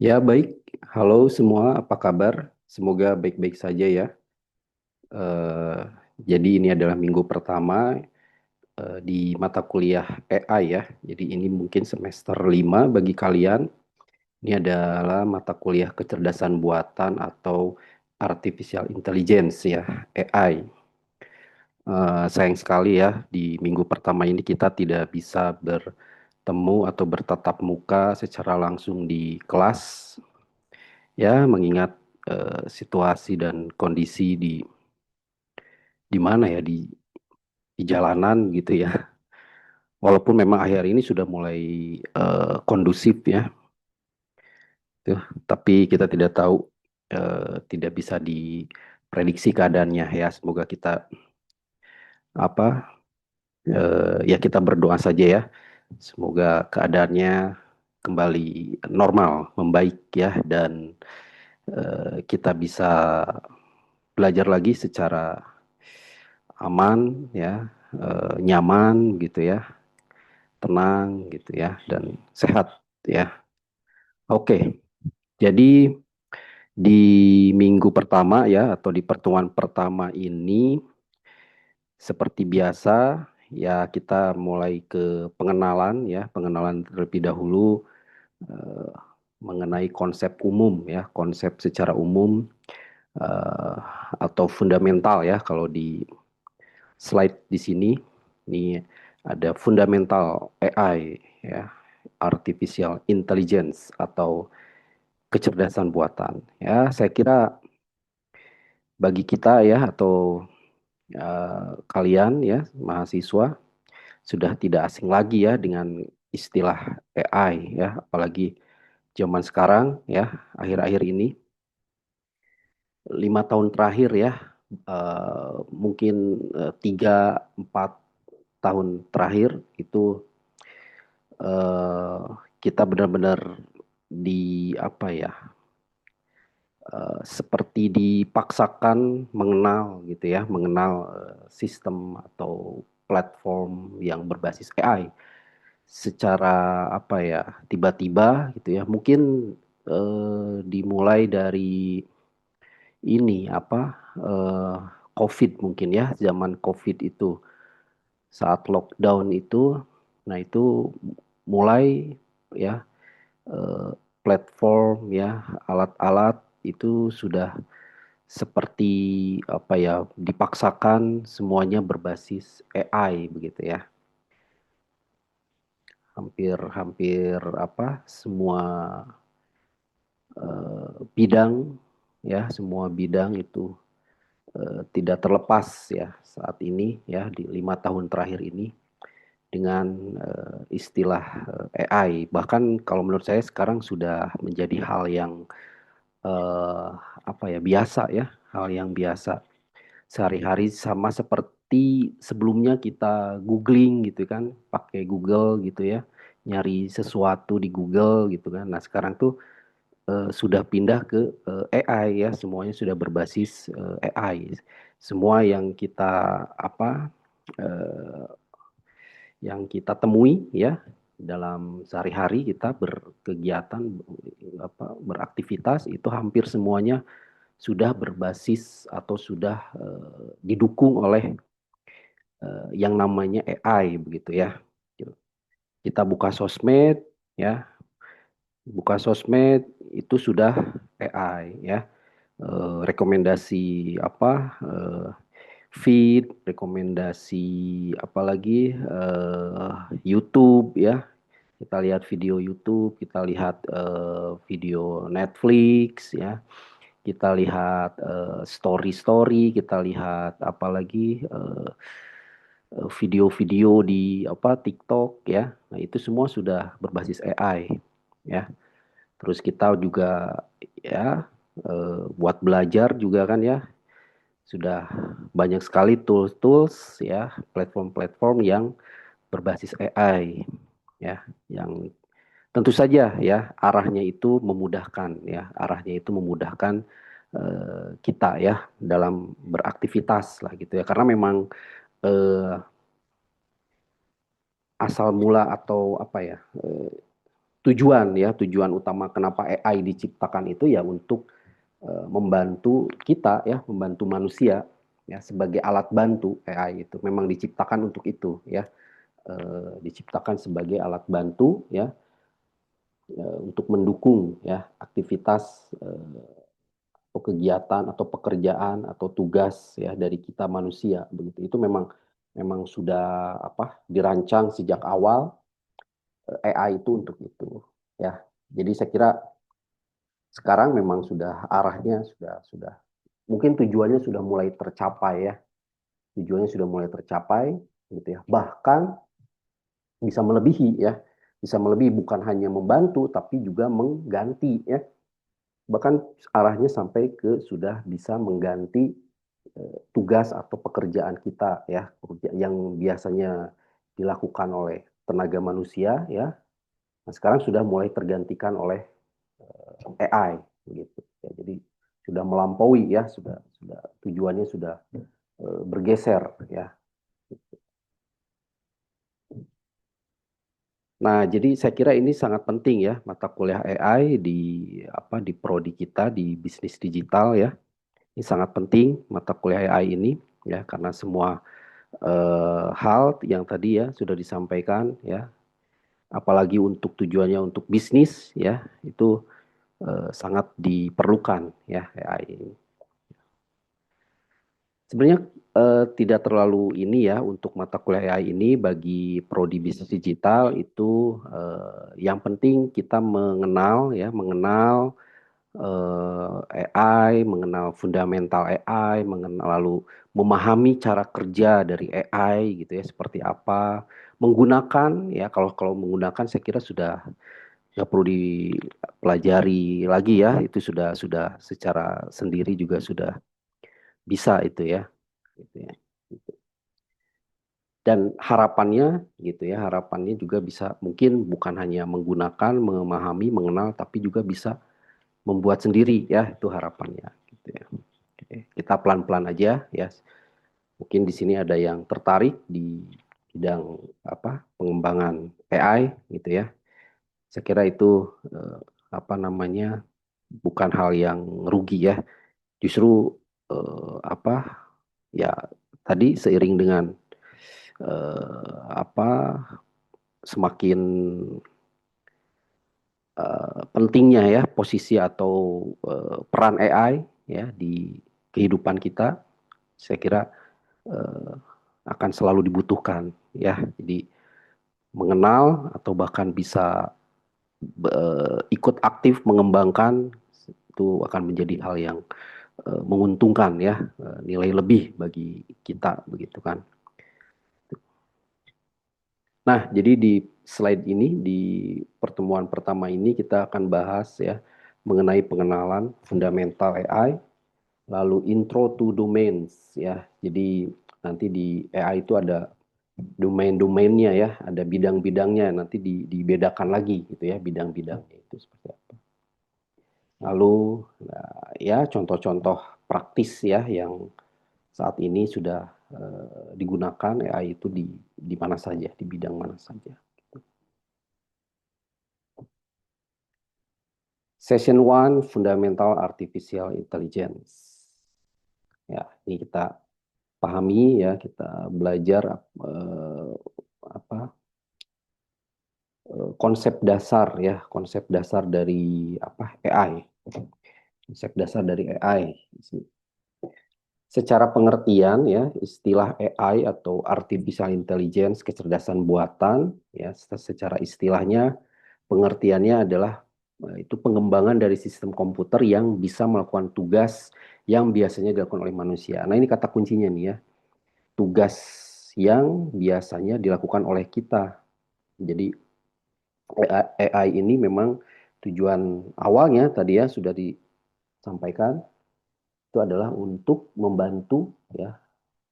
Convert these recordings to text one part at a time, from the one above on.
Ya, baik. Halo semua, apa kabar? Semoga baik-baik saja ya. Eh, jadi ini adalah minggu pertama di mata kuliah AI ya. Jadi ini mungkin semester 5 bagi kalian. Ini adalah mata kuliah kecerdasan buatan atau artificial intelligence ya, AI. Sayang sekali ya, di minggu pertama ini kita tidak bisa bertemu atau bertatap muka secara langsung di kelas ya, mengingat situasi dan kondisi di mana ya, di jalanan gitu ya. Walaupun memang akhir ini sudah mulai kondusif ya, tuh, tapi kita tidak tahu, tidak bisa diprediksi keadaannya ya. Semoga kita apa ya, kita berdoa saja ya. Semoga keadaannya kembali normal, membaik ya, dan kita bisa belajar lagi secara aman ya, nyaman gitu ya, tenang gitu ya, dan sehat ya. Oke, jadi di minggu pertama ya, atau di pertemuan pertama ini seperti biasa ya, kita mulai ke pengenalan ya, pengenalan terlebih dahulu eh, mengenai konsep umum ya, konsep secara umum eh, atau fundamental ya, kalau di slide di sini. Ini ada fundamental AI ya, artificial intelligence atau kecerdasan buatan. Ya, saya kira bagi kita ya, atau kalian ya mahasiswa sudah tidak asing lagi ya dengan istilah AI ya, apalagi zaman sekarang ya, akhir-akhir ini 5 tahun terakhir ya, mungkin 3-4 tahun terakhir itu eh, kita benar-benar di apa ya, seperti dipaksakan mengenal gitu ya, mengenal sistem atau platform yang berbasis AI secara apa ya, tiba-tiba gitu ya. Mungkin dimulai dari ini apa, eh, COVID mungkin ya, zaman COVID itu, saat lockdown itu, nah itu mulai ya, eh, platform ya, alat-alat itu sudah seperti apa ya, dipaksakan semuanya berbasis AI begitu ya. Hampir-hampir apa, semua bidang ya, semua bidang itu tidak terlepas ya saat ini ya, di 5 tahun terakhir ini dengan istilah AI. Bahkan kalau menurut saya sekarang sudah menjadi hal yang eh, apa ya, biasa ya, hal yang biasa sehari-hari, sama seperti sebelumnya kita googling gitu kan, pakai Google gitu ya, nyari sesuatu di Google gitu kan. Nah sekarang tuh sudah pindah ke AI ya, semuanya sudah berbasis AI. Semua yang kita apa, eh, yang kita temui ya dalam sehari-hari kita berkegiatan, apa, beraktivitas, itu hampir semuanya sudah berbasis atau sudah didukung oleh yang namanya AI begitu ya. Kita buka sosmed ya, buka sosmed itu sudah AI ya. Rekomendasi apa, feed, rekomendasi apalagi, YouTube ya. Kita lihat video YouTube, kita lihat video Netflix ya, kita lihat story-story, kita lihat apalagi video-video di apa, TikTok ya. Nah, itu semua sudah berbasis AI ya. Terus kita juga ya, buat belajar juga kan ya, sudah banyak sekali tools-tools ya, platform-platform yang berbasis AI ya, yang tentu saja ya arahnya itu memudahkan ya, arahnya itu memudahkan kita ya dalam beraktivitas lah gitu ya, karena memang eh, asal mula atau apa ya, tujuan ya, tujuan utama kenapa AI diciptakan itu ya untuk membantu kita ya, membantu manusia ya sebagai alat bantu. AI itu memang diciptakan untuk itu ya, diciptakan sebagai alat bantu ya, untuk mendukung ya aktivitas atau kegiatan atau pekerjaan atau tugas ya dari kita manusia begitu. Itu memang memang sudah dirancang sejak awal AI itu untuk itu ya. Jadi saya kira sekarang memang sudah arahnya sudah mungkin tujuannya sudah mulai tercapai ya. Tujuannya sudah mulai tercapai gitu ya. Bahkan bisa melebihi ya. Bisa melebihi bukan hanya membantu tapi juga mengganti ya. Bahkan arahnya sampai ke sudah bisa mengganti tugas atau pekerjaan kita ya, yang biasanya dilakukan oleh tenaga manusia ya. Nah, sekarang sudah mulai tergantikan oleh AI begitu. Ya, jadi sudah melampaui ya, sudah tujuannya sudah bergeser ya. Nah, jadi saya kira ini sangat penting ya mata kuliah AI di prodi kita di bisnis digital ya. Ini sangat penting mata kuliah AI ini ya karena semua hal yang tadi ya sudah disampaikan ya, apalagi untuk tujuannya untuk bisnis ya itu sangat diperlukan ya AI ini. Sebenarnya tidak terlalu ini ya untuk mata kuliah AI ini bagi prodi bisnis digital itu yang penting kita mengenal ya, mengenal AI, mengenal fundamental AI, mengenal lalu memahami cara kerja dari AI gitu ya seperti apa, menggunakan ya kalau kalau menggunakan saya kira sudah nggak perlu dipelajari lagi ya itu sudah secara sendiri juga sudah bisa itu ya gitu ya. Dan harapannya gitu ya, harapannya juga bisa mungkin bukan hanya menggunakan, memahami, mengenal, tapi juga bisa membuat sendiri ya, itu harapannya gitu ya. Oke, kita pelan-pelan aja ya. Mungkin di sini ada yang tertarik di bidang pengembangan AI gitu ya. Saya kira itu bukan hal yang rugi ya. Justru ya tadi seiring dengan apa semakin pentingnya ya posisi atau peran AI ya di kehidupan kita, saya kira eh, akan selalu dibutuhkan ya. Jadi mengenal atau bahkan bisa ikut aktif mengembangkan itu akan menjadi hal yang menguntungkan ya, nilai lebih bagi kita begitu kan. Nah, jadi di slide ini, di pertemuan pertama ini kita akan bahas ya mengenai pengenalan fundamental AI, lalu intro to domains ya. Jadi nanti di AI itu ada domain-domainnya ya, ada bidang-bidangnya, nanti dibedakan lagi gitu ya, bidang-bidangnya itu seperti apa. Lalu ya contoh-contoh praktis ya yang saat ini sudah digunakan AI itu di mana saja, di bidang mana saja. Session 1 Fundamental Artificial Intelligence. Ya, ini kita pahami ya, kita belajar apa konsep dasar ya, konsep dasar dari AI. Konsep dasar dari AI. Secara pengertian ya, istilah AI atau artificial intelligence, kecerdasan buatan ya, secara istilahnya pengertiannya adalah itu pengembangan dari sistem komputer yang bisa melakukan tugas yang biasanya dilakukan oleh manusia. Nah, ini kata kuncinya nih ya. Tugas yang biasanya dilakukan oleh kita. Jadi AI ini memang tujuan awalnya tadi ya sudah disampaikan itu adalah untuk membantu ya,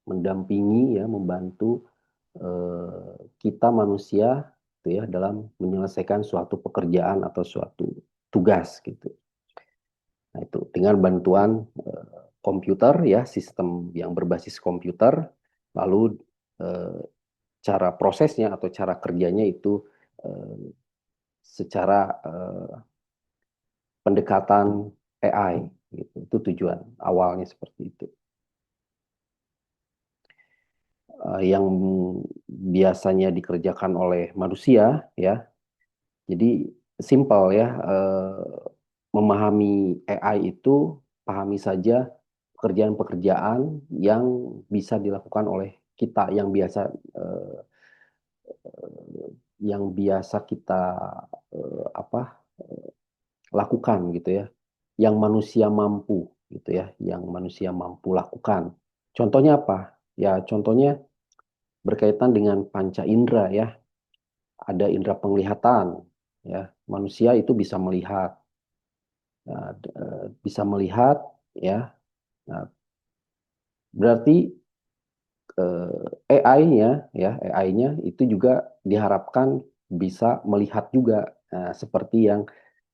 mendampingi ya, membantu kita manusia gitu ya dalam menyelesaikan suatu pekerjaan atau suatu tugas gitu. Nah, itu dengan bantuan komputer ya, sistem yang berbasis komputer, lalu cara prosesnya atau cara kerjanya itu secara pendekatan AI gitu. Itu tujuan awalnya seperti itu. Yang biasanya dikerjakan oleh manusia ya. Jadi simpel ya, memahami AI itu pahami saja pekerjaan-pekerjaan yang bisa dilakukan oleh kita eh, yang biasa kita apa lakukan gitu ya, yang manusia mampu gitu ya, yang manusia mampu lakukan. Contohnya apa? Ya, contohnya berkaitan dengan panca indera ya. Ada indera penglihatan ya. Manusia itu bisa melihat, nah, bisa melihat ya. Nah, berarti AI-nya ya, AI-nya itu juga diharapkan bisa melihat juga, seperti yang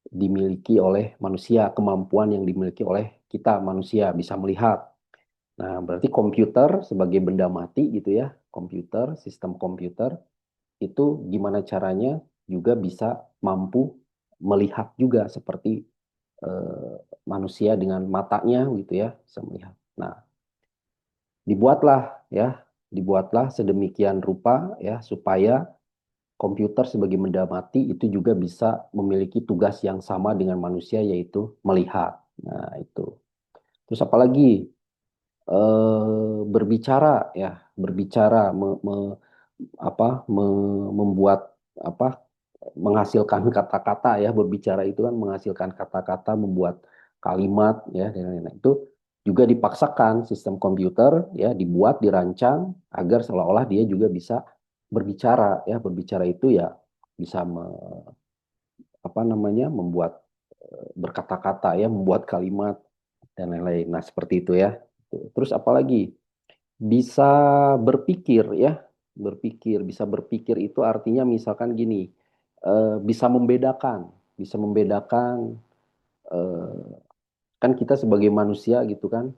dimiliki oleh manusia, kemampuan yang dimiliki oleh kita manusia bisa melihat. Nah, berarti komputer sebagai benda mati gitu ya, komputer, sistem komputer itu gimana caranya juga bisa mampu melihat juga seperti eh, manusia dengan matanya gitu ya, bisa melihat. Nah, dibuatlah ya, dibuatlah sedemikian rupa ya supaya komputer sebagai benda mati itu juga bisa memiliki tugas yang sama dengan manusia yaitu melihat. Nah, itu. Terus apalagi berbicara ya, berbicara membuat apa menghasilkan kata-kata ya, berbicara itu kan menghasilkan kata-kata, membuat kalimat ya dan lain-lain. Itu juga dipaksakan sistem komputer ya, dibuat dirancang agar seolah-olah dia juga bisa berbicara ya, berbicara itu ya bisa apa namanya membuat berkata-kata ya, membuat kalimat dan lain-lain. Nah, seperti itu ya. Terus apalagi bisa berpikir ya, berpikir, bisa berpikir itu artinya misalkan gini, bisa membedakan, eh, kan kita sebagai manusia gitu kan,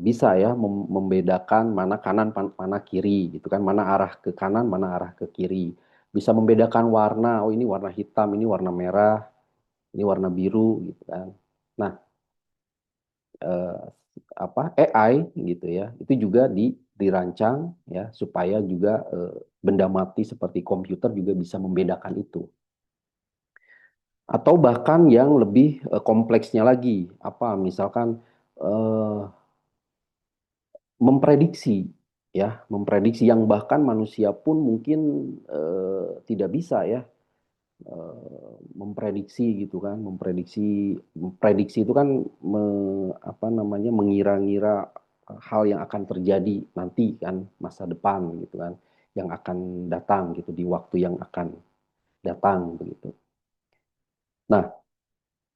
bisa ya membedakan mana kanan, mana kiri gitu kan, mana arah ke kanan, mana arah ke kiri. Bisa membedakan warna, oh ini warna hitam, ini warna merah, ini warna biru gitu kan. Nah, eh, AI gitu ya, itu juga dirancang ya supaya juga benda mati seperti komputer juga bisa membedakan itu. Atau bahkan yang lebih kompleksnya lagi, apa misalkan eh, memprediksi ya, memprediksi yang bahkan manusia pun mungkin tidak bisa ya, memprediksi gitu kan, memprediksi itu kan apa namanya mengira-ngira hal yang akan terjadi nanti kan, masa depan gitu kan, yang akan datang gitu di waktu yang akan datang begitu. Nah,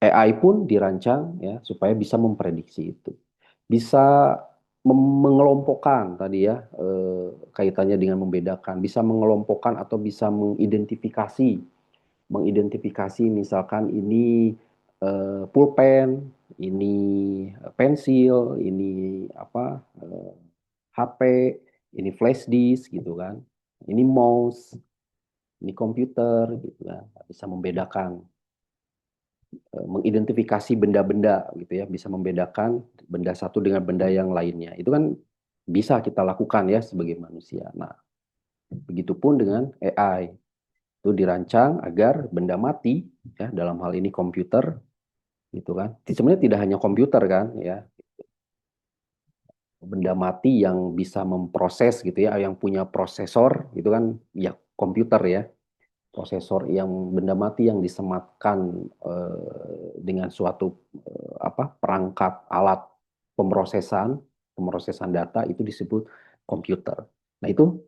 AI pun dirancang ya supaya bisa memprediksi itu, bisa mengelompokkan tadi ya, kaitannya dengan membedakan, bisa mengelompokkan atau bisa mengidentifikasi misalkan ini pulpen, ini pensil, ini apa HP, ini flash disk gitu kan, ini mouse, ini komputer gitu kan, bisa membedakan, mengidentifikasi benda-benda gitu ya, bisa membedakan benda satu dengan benda yang lainnya. Itu kan bisa kita lakukan ya sebagai manusia. Nah, begitupun dengan AI. Itu dirancang agar benda mati ya, dalam hal ini komputer gitu kan. Sebenarnya tidak hanya komputer kan ya, benda mati yang bisa memproses gitu ya, yang punya prosesor gitu kan ya, komputer ya. Prosesor yang benda mati yang disematkan dengan suatu perangkat alat pemrosesan pemrosesan data itu disebut komputer. Nah, itu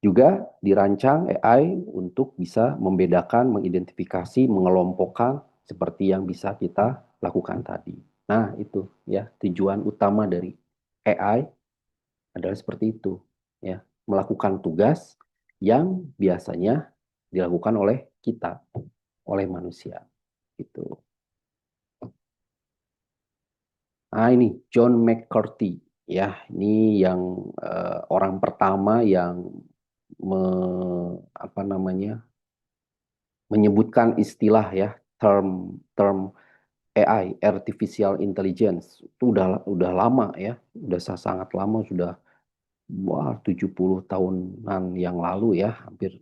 juga dirancang AI untuk bisa membedakan, mengidentifikasi, mengelompokkan seperti yang bisa kita lakukan tadi. Nah, itu ya tujuan utama dari AI adalah seperti itu ya, melakukan tugas yang biasanya dilakukan oleh kita, oleh manusia gitu. Ah, ini John McCarthy ya, ini yang orang pertama yang me, apa namanya menyebutkan istilah ya, term term AI, artificial intelligence, itu udah lama ya, udah sangat lama, sudah 70 tahunan yang lalu ya, hampir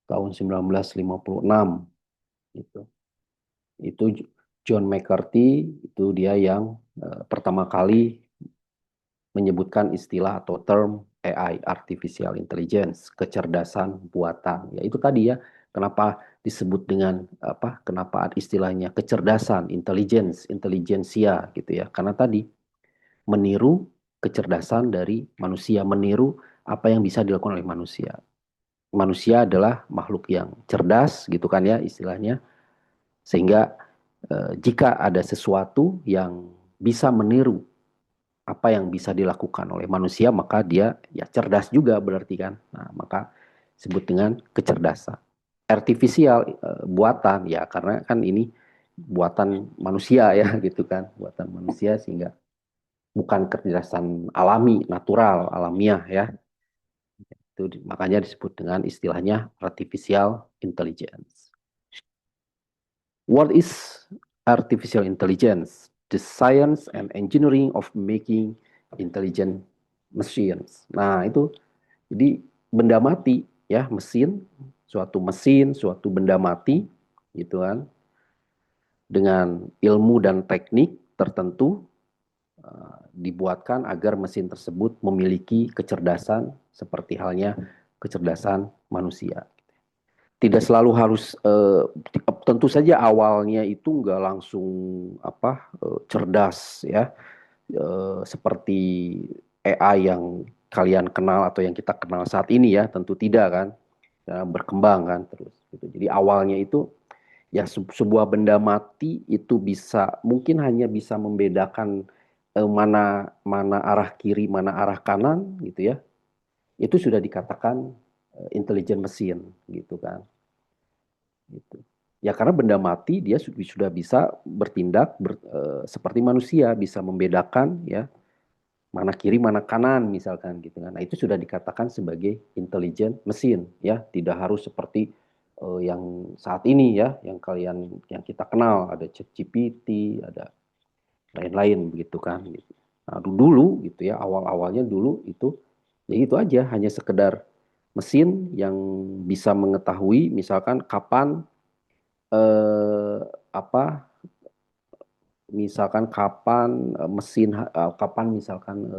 tahun 1956 gitu. Itu John McCarthy, itu dia yang pertama kali menyebutkan istilah atau term AI, artificial intelligence, kecerdasan buatan. Ya itu tadi ya, kenapa disebut dengan apa? Kenapa istilahnya kecerdasan, intelligence, intelligentsia gitu ya. Karena tadi meniru kecerdasan dari manusia, meniru apa yang bisa dilakukan oleh manusia. Manusia adalah makhluk yang cerdas gitu kan ya istilahnya, sehingga jika ada sesuatu yang bisa meniru apa yang bisa dilakukan oleh manusia, maka dia ya cerdas juga berarti kan. Nah, maka sebut dengan kecerdasan. Artificial buatan ya karena kan ini buatan manusia ya gitu kan, buatan manusia sehingga bukan kecerdasan alami, natural, alamiah ya. Itu makanya disebut dengan istilahnya artificial intelligence. What is artificial intelligence? The science and engineering of making intelligent machines. Nah, itu jadi benda mati ya, mesin, suatu benda mati gitu kan. Dengan ilmu dan teknik tertentu dibuatkan agar mesin tersebut memiliki kecerdasan seperti halnya kecerdasan manusia. Tidak selalu harus tentu saja awalnya itu nggak langsung cerdas ya seperti AI yang kalian kenal atau yang kita kenal saat ini ya tentu tidak kan. Ya, berkembang kan terus gitu. Jadi awalnya itu ya sebuah benda mati itu bisa mungkin hanya bisa membedakan mana mana arah kiri mana arah kanan gitu ya, itu sudah dikatakan intelijen mesin gitu kan gitu. Ya karena benda mati dia sudah bisa bertindak seperti manusia, bisa membedakan ya mana kiri mana kanan misalkan gitu kan. Nah itu sudah dikatakan sebagai intelijen mesin ya, tidak harus seperti yang saat ini ya, yang yang kita kenal ada ChatGPT, ada lain-lain begitu kan. Gitu. Nah dulu gitu ya awal-awalnya dulu itu ya itu aja hanya sekedar mesin yang bisa mengetahui misalkan kapan eh, apa misalkan kapan kapan misalkan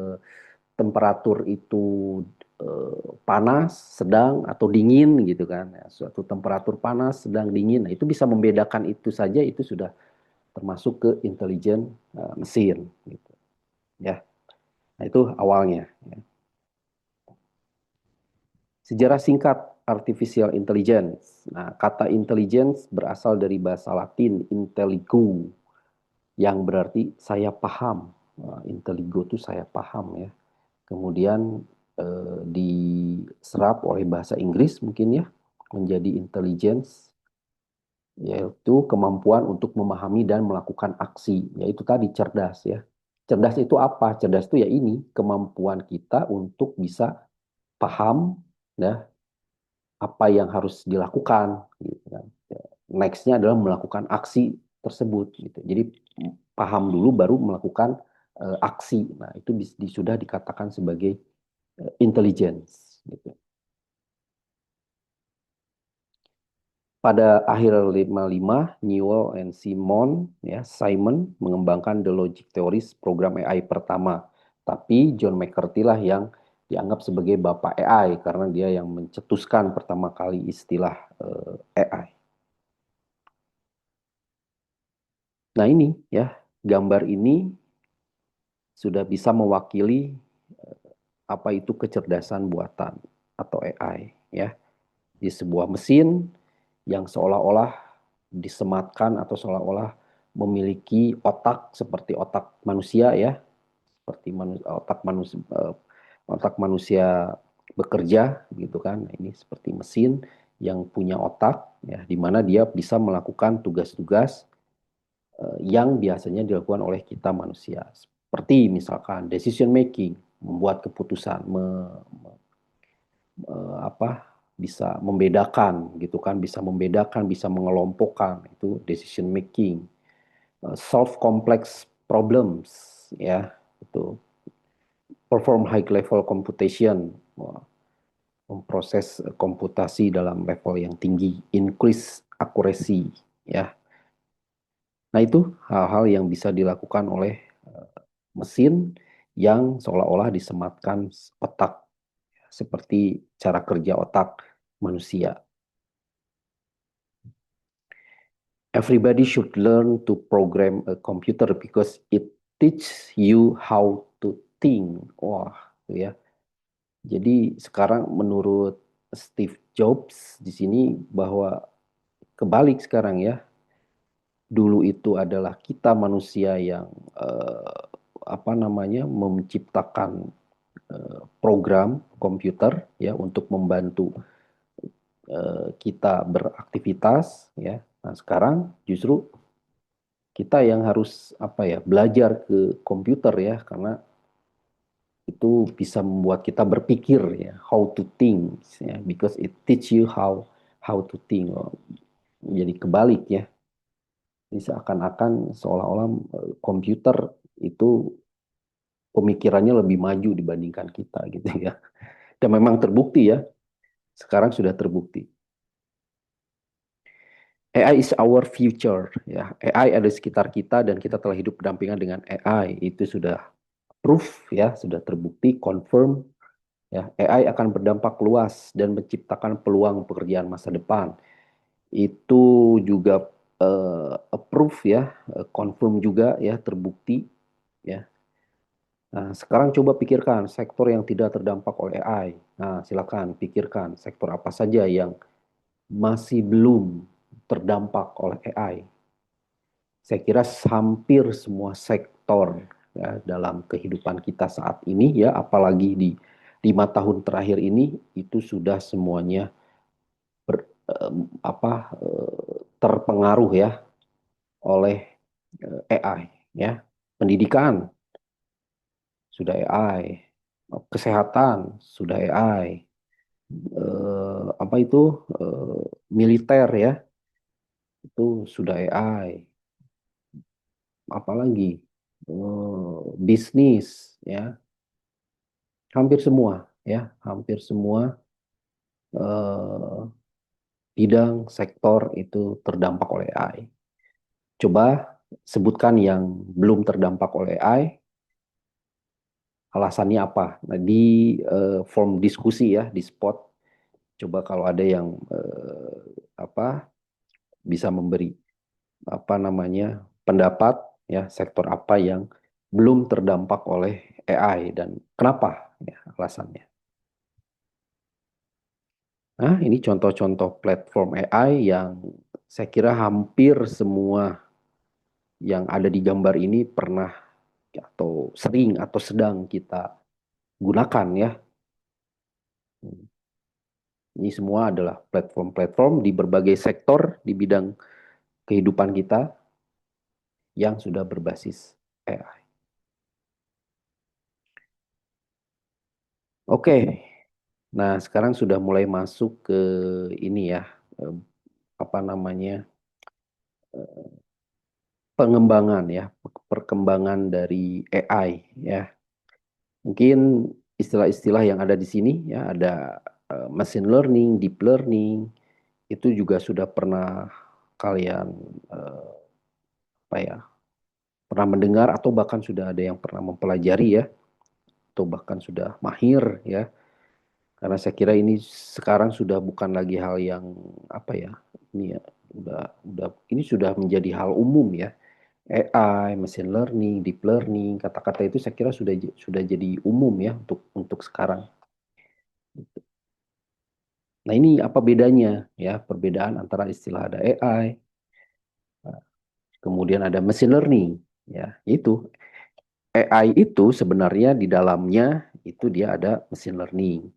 temperatur itu panas, sedang atau dingin gitu kan. Ya, suatu temperatur panas, sedang dingin. Nah, itu bisa membedakan itu saja itu sudah termasuk ke intelijen mesin gitu. Ya. Nah, itu awalnya ya. Sejarah singkat artificial intelligence. Nah, kata intelligence berasal dari bahasa Latin intelligo yang berarti saya paham. Intelligo itu saya paham ya. Kemudian diserap oleh bahasa Inggris mungkin ya menjadi intelligence, yaitu kemampuan untuk memahami dan melakukan aksi, yaitu tadi cerdas ya. Cerdas itu apa? Cerdas itu ya ini kemampuan kita untuk bisa paham ya apa yang harus dilakukan gitu kan. Nextnya adalah melakukan aksi tersebut gitu. Jadi paham dulu baru melakukan aksi. Nah, itu sudah dikatakan sebagai intelligence gitu. Pada akhir 55, Newell and Simon mengembangkan The Logic Theories program AI pertama. Tapi John McCarthy lah yang dianggap sebagai bapak AI karena dia yang mencetuskan pertama kali istilah AI. Nah ini ya, gambar ini sudah bisa mewakili apa itu kecerdasan buatan atau AI ya. Di sebuah mesin yang seolah-olah disematkan atau seolah-olah memiliki otak seperti otak manusia ya, seperti otak manusia bekerja gitu kan. Nah, ini seperti mesin yang punya otak ya, di mana dia bisa melakukan tugas-tugas yang biasanya dilakukan oleh kita manusia. Seperti misalkan decision making, membuat keputusan, apa bisa membedakan gitu kan, bisa membedakan, bisa mengelompokkan itu decision making, solve complex problems ya, itu perform high level computation, memproses komputasi dalam level yang tinggi, increase accuracy ya. Nah, itu hal-hal yang bisa dilakukan oleh mesin yang seolah-olah disematkan otak seperti cara kerja otak manusia. Everybody should learn to program a computer because it teach you how to think. Wah, ya. Jadi sekarang menurut Steve Jobs di sini bahwa kebalik sekarang ya. Dulu itu adalah kita manusia yang apa namanya menciptakan program komputer ya untuk membantu kita beraktivitas ya. Nah, sekarang justru kita yang harus apa ya belajar ke komputer ya karena itu bisa membuat kita berpikir ya how to think ya because it teach you how to think. Oh, jadi kebalik ya. Jadi seakan-akan seolah-olah komputer itu pemikirannya lebih maju dibandingkan kita gitu ya. Dan memang terbukti ya, sekarang sudah terbukti. AI is our future ya. AI ada di sekitar kita dan kita telah hidup berdampingan dengan AI. Itu sudah proof ya, sudah terbukti, confirm ya. AI akan berdampak luas dan menciptakan peluang pekerjaan masa depan. Itu juga approve ya, confirm juga ya, terbukti ya. Nah, sekarang coba pikirkan sektor yang tidak terdampak oleh AI. Nah, silakan pikirkan sektor apa saja yang masih belum terdampak oleh AI. Saya kira hampir semua sektor ya, dalam kehidupan kita saat ini ya, apalagi di 5 tahun terakhir ini itu sudah semuanya ber, terpengaruh ya oleh AI ya. Pendidikan sudah AI, kesehatan sudah AI, apa itu militer ya itu sudah AI, apalagi bisnis ya hampir semua ya hampir semua eh, bidang sektor itu terdampak oleh AI. Coba sebutkan yang belum terdampak oleh AI, alasannya apa? Nah, di form diskusi ya di spot. Coba kalau ada yang apa bisa memberi apa namanya pendapat ya sektor apa yang belum terdampak oleh AI dan kenapa ya alasannya. Nah, ini contoh-contoh platform AI yang saya kira hampir semua yang ada di gambar ini pernah atau sering atau sedang kita gunakan ya. Ini semua adalah platform-platform di berbagai sektor di bidang kehidupan kita yang sudah berbasis AI. Oke, nah sekarang sudah mulai masuk ke ini ya, eh, apa namanya, pengembangan ya, perkembangan dari AI ya. Mungkin istilah-istilah yang ada di sini ya, ada machine learning, deep learning, itu juga sudah pernah kalian eh, apa ya, pernah mendengar atau bahkan sudah ada yang pernah mempelajari ya, atau bahkan sudah mahir ya. Karena saya kira ini sekarang sudah bukan lagi hal yang apa ya, ini ya udah ini sudah menjadi hal umum ya. AI, machine learning, deep learning, kata-kata itu saya kira sudah jadi umum ya untuk sekarang. Nah, ini apa bedanya ya? Perbedaan antara istilah ada AI, kemudian ada machine learning ya. Itu AI itu sebenarnya di dalamnya itu dia ada machine learning.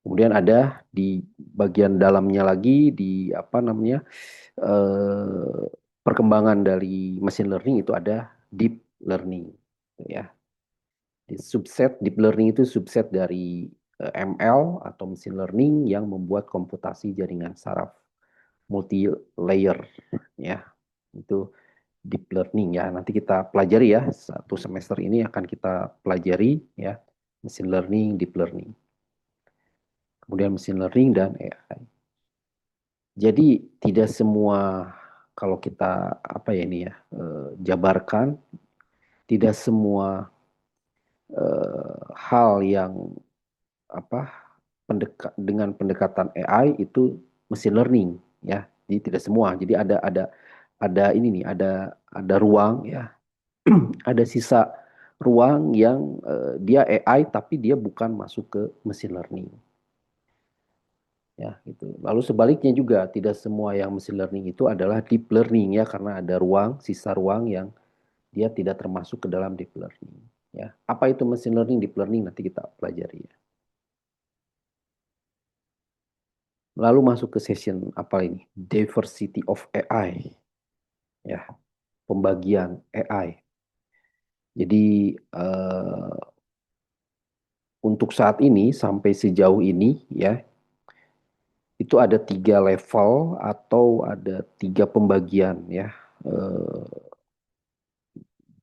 Kemudian ada di bagian dalamnya lagi di apa namanya eh, perkembangan dari machine learning itu ada deep learning, ya. Di subset deep learning itu subset dari ML atau machine learning yang membuat komputasi jaringan saraf multi layer ya. Itu deep learning ya. Nanti kita pelajari ya. Satu semester ini akan kita pelajari ya machine learning, deep learning. Kemudian machine learning dan AI. Jadi tidak semua kalau kita apa ya ini ya jabarkan tidak semua hal yang apa dengan pendekatan AI itu machine learning ya. Jadi tidak semua. Jadi ada ini nih ada ruang ya ada sisa ruang yang dia AI tapi dia bukan masuk ke machine learning ya gitu. Lalu sebaliknya juga tidak semua yang machine learning itu adalah deep learning ya karena ada ruang sisa ruang yang dia tidak termasuk ke dalam deep learning ya. Apa itu machine learning, deep learning nanti kita pelajari ya. Lalu masuk ke session apa ini? Diversity of AI ya, pembagian AI. Jadi untuk saat ini sampai sejauh ini ya itu ada 3 level atau ada 3 pembagian ya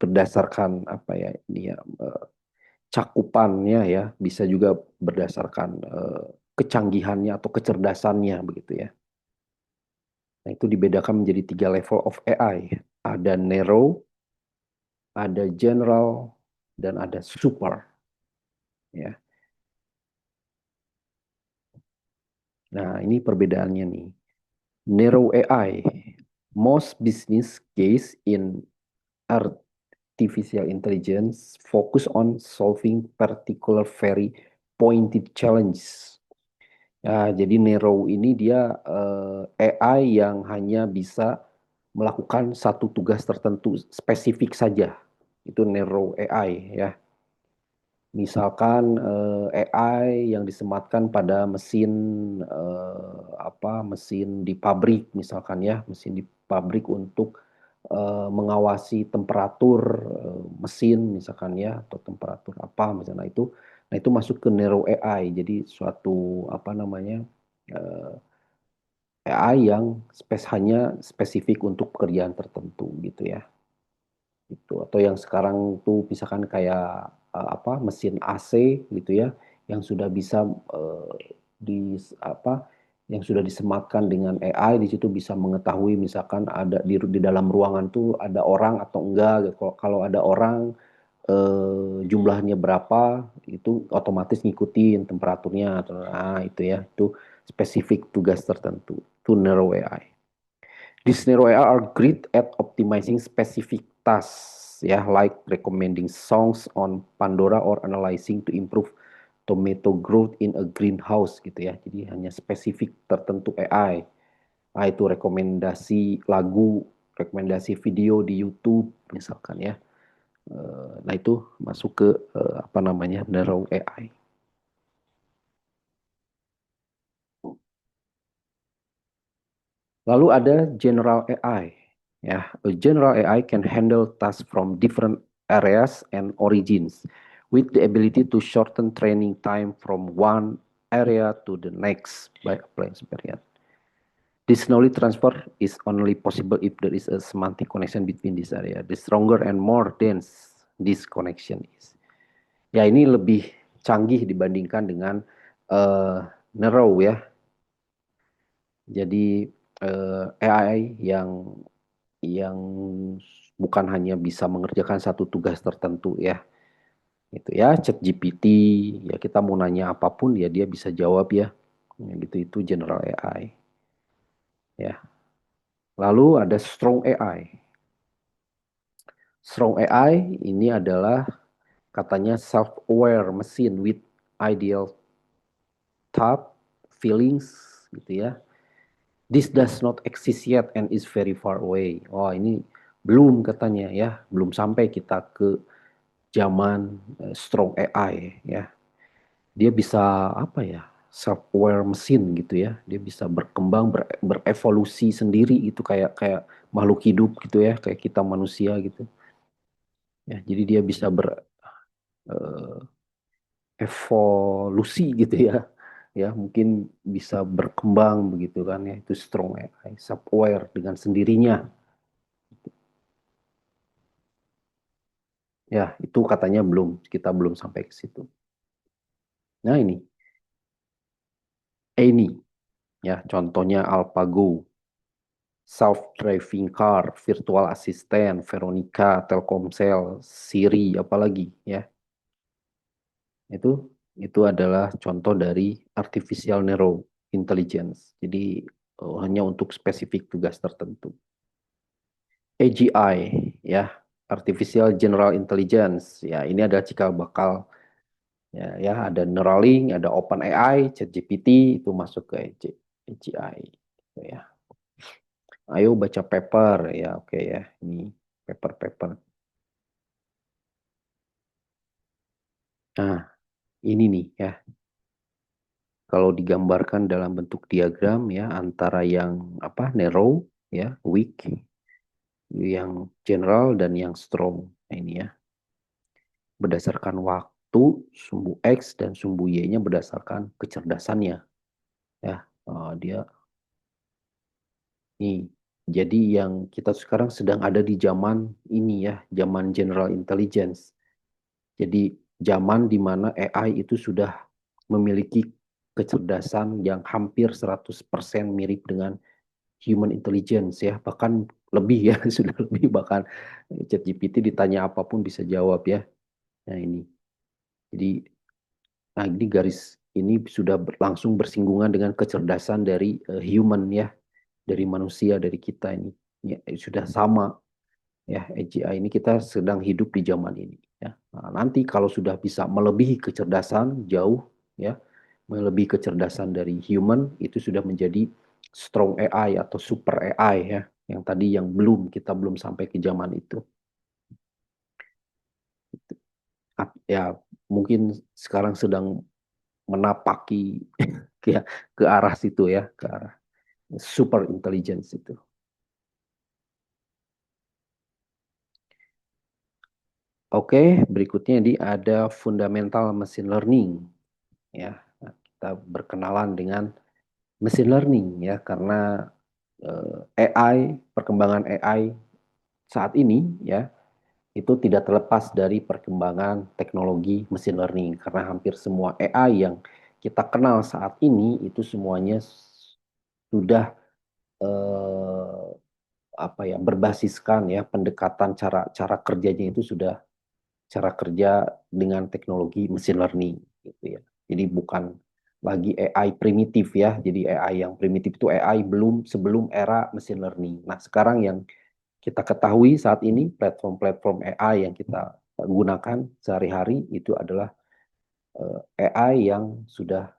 berdasarkan apa ya ini ya cakupannya ya bisa juga berdasarkan kecanggihannya atau kecerdasannya begitu ya. Nah itu dibedakan menjadi 3 level of AI. Ada narrow, ada general, dan ada super ya. Nah ini perbedaannya nih. Narrow AI, most business case in artificial intelligence focus on solving particular very pointed challenge. Ya, jadi Nero ini dia AI yang hanya bisa melakukan satu tugas tertentu spesifik saja. Itu Nero AI ya. Misalkan AI yang disematkan pada mesin mesin di pabrik misalkan ya, mesin di pabrik untuk mengawasi temperatur mesin misalkan ya atau temperatur apa misalnya itu. Nah, itu masuk ke Nero AI. Jadi suatu apa namanya AI yang hanya spesifik untuk pekerjaan tertentu gitu ya. Gitu. Atau yang sekarang tuh misalkan kayak mesin AC gitu ya yang sudah bisa di apa yang sudah disematkan dengan AI di situ bisa mengetahui misalkan ada di dalam ruangan tuh ada orang atau enggak gitu. Kalau ada orang jumlahnya berapa itu otomatis ngikutin temperaturnya nah itu ya itu spesifik tugas tertentu to narrow AI. These narrow AI are great at optimizing specific tasks, ya, like recommending songs on Pandora or analyzing to improve tomato growth in a greenhouse gitu ya. Jadi hanya spesifik tertentu AI. Nah, itu rekomendasi lagu, rekomendasi video di YouTube misalkan ya. Nah, itu masuk ke apa namanya? Narrow AI. Lalu ada general AI. Ya, a general AI can handle tasks from different areas and origins with the ability to shorten training time from one area to the next by applying variant. This knowledge transfer is only possible if there is a semantic connection between this area. The stronger and more dense this connection is. Ya, ini lebih canggih dibandingkan dengan narrow ya. Jadi AI yang bukan hanya bisa mengerjakan satu tugas tertentu ya. Itu ya ChatGPT ya kita mau nanya apapun ya dia bisa jawab ya. Ya gitu itu general AI ya. Lalu ada strong AI. Strong AI ini adalah katanya self-aware machine with ideal thought, feelings gitu ya. This does not exist yet and is very far away. Oh, ini belum katanya ya, belum sampai kita ke zaman strong AI ya. Dia bisa apa ya? Self-aware mesin gitu ya. Dia bisa berkembang, berevolusi sendiri itu kayak kayak makhluk hidup gitu ya, kayak kita manusia gitu. Ya, jadi dia bisa evolusi gitu ya. Ya, mungkin bisa berkembang begitu kan ya. Itu strong AI, self-aware dengan sendirinya. Ya, itu katanya belum, kita belum sampai ke situ. Nah, ini ya contohnya AlphaGo, self-driving car, virtual assistant, Veronica, Telkomsel, Siri, apalagi ya. Itu itu adalah contoh dari artificial narrow intelligence. Jadi hanya untuk spesifik tugas tertentu. AGI ya, artificial general intelligence. Ya, ini adalah cikal bakal ya, ya ada Neuralink, ada OpenAI, ChatGPT itu masuk ke AGI gitu ya. Ayo baca paper ya, oke ya. Ini paper-paper. Nah, ini nih ya. Kalau digambarkan dalam bentuk diagram ya antara yang apa narrow ya, weak, yang general dan yang strong. Nah, ini ya. Berdasarkan waktu, sumbu X dan sumbu Y-nya berdasarkan kecerdasannya ya. Dia nih. Jadi yang kita sekarang sedang ada di zaman ini ya, zaman general intelligence. Jadi zaman di mana AI itu sudah memiliki kecerdasan yang hampir 100% mirip dengan human intelligence ya, bahkan lebih ya, sudah lebih bahkan ChatGPT ditanya apapun bisa jawab ya. Nah ini, jadi nah ini garis ini sudah langsung bersinggungan dengan kecerdasan dari human ya, dari manusia, dari kita ini. Ya, sudah sama ya, AGI ini kita sedang hidup di zaman ini ya. Nah, nanti kalau sudah bisa melebihi kecerdasan jauh ya, melebihi kecerdasan dari human itu sudah menjadi strong AI atau super AI ya, yang tadi yang belum kita belum sampai ke zaman itu. Ya mungkin sekarang sedang menapaki ya ke arah situ ya, ke arah super intelligence itu. Oke, berikutnya ini ada fundamental machine learning ya. Nah, kita berkenalan dengan machine learning ya, karena AI, perkembangan AI saat ini ya itu tidak terlepas dari perkembangan teknologi machine learning, karena hampir semua AI yang kita kenal saat ini itu semuanya sudah eh, apa ya, berbasiskan ya pendekatan cara cara kerjanya itu sudah cara kerja dengan teknologi machine learning gitu ya. Jadi bukan lagi AI primitif ya. Jadi AI yang primitif itu AI belum sebelum era machine learning. Nah, sekarang yang kita ketahui saat ini platform-platform AI yang kita gunakan sehari-hari itu adalah AI yang sudah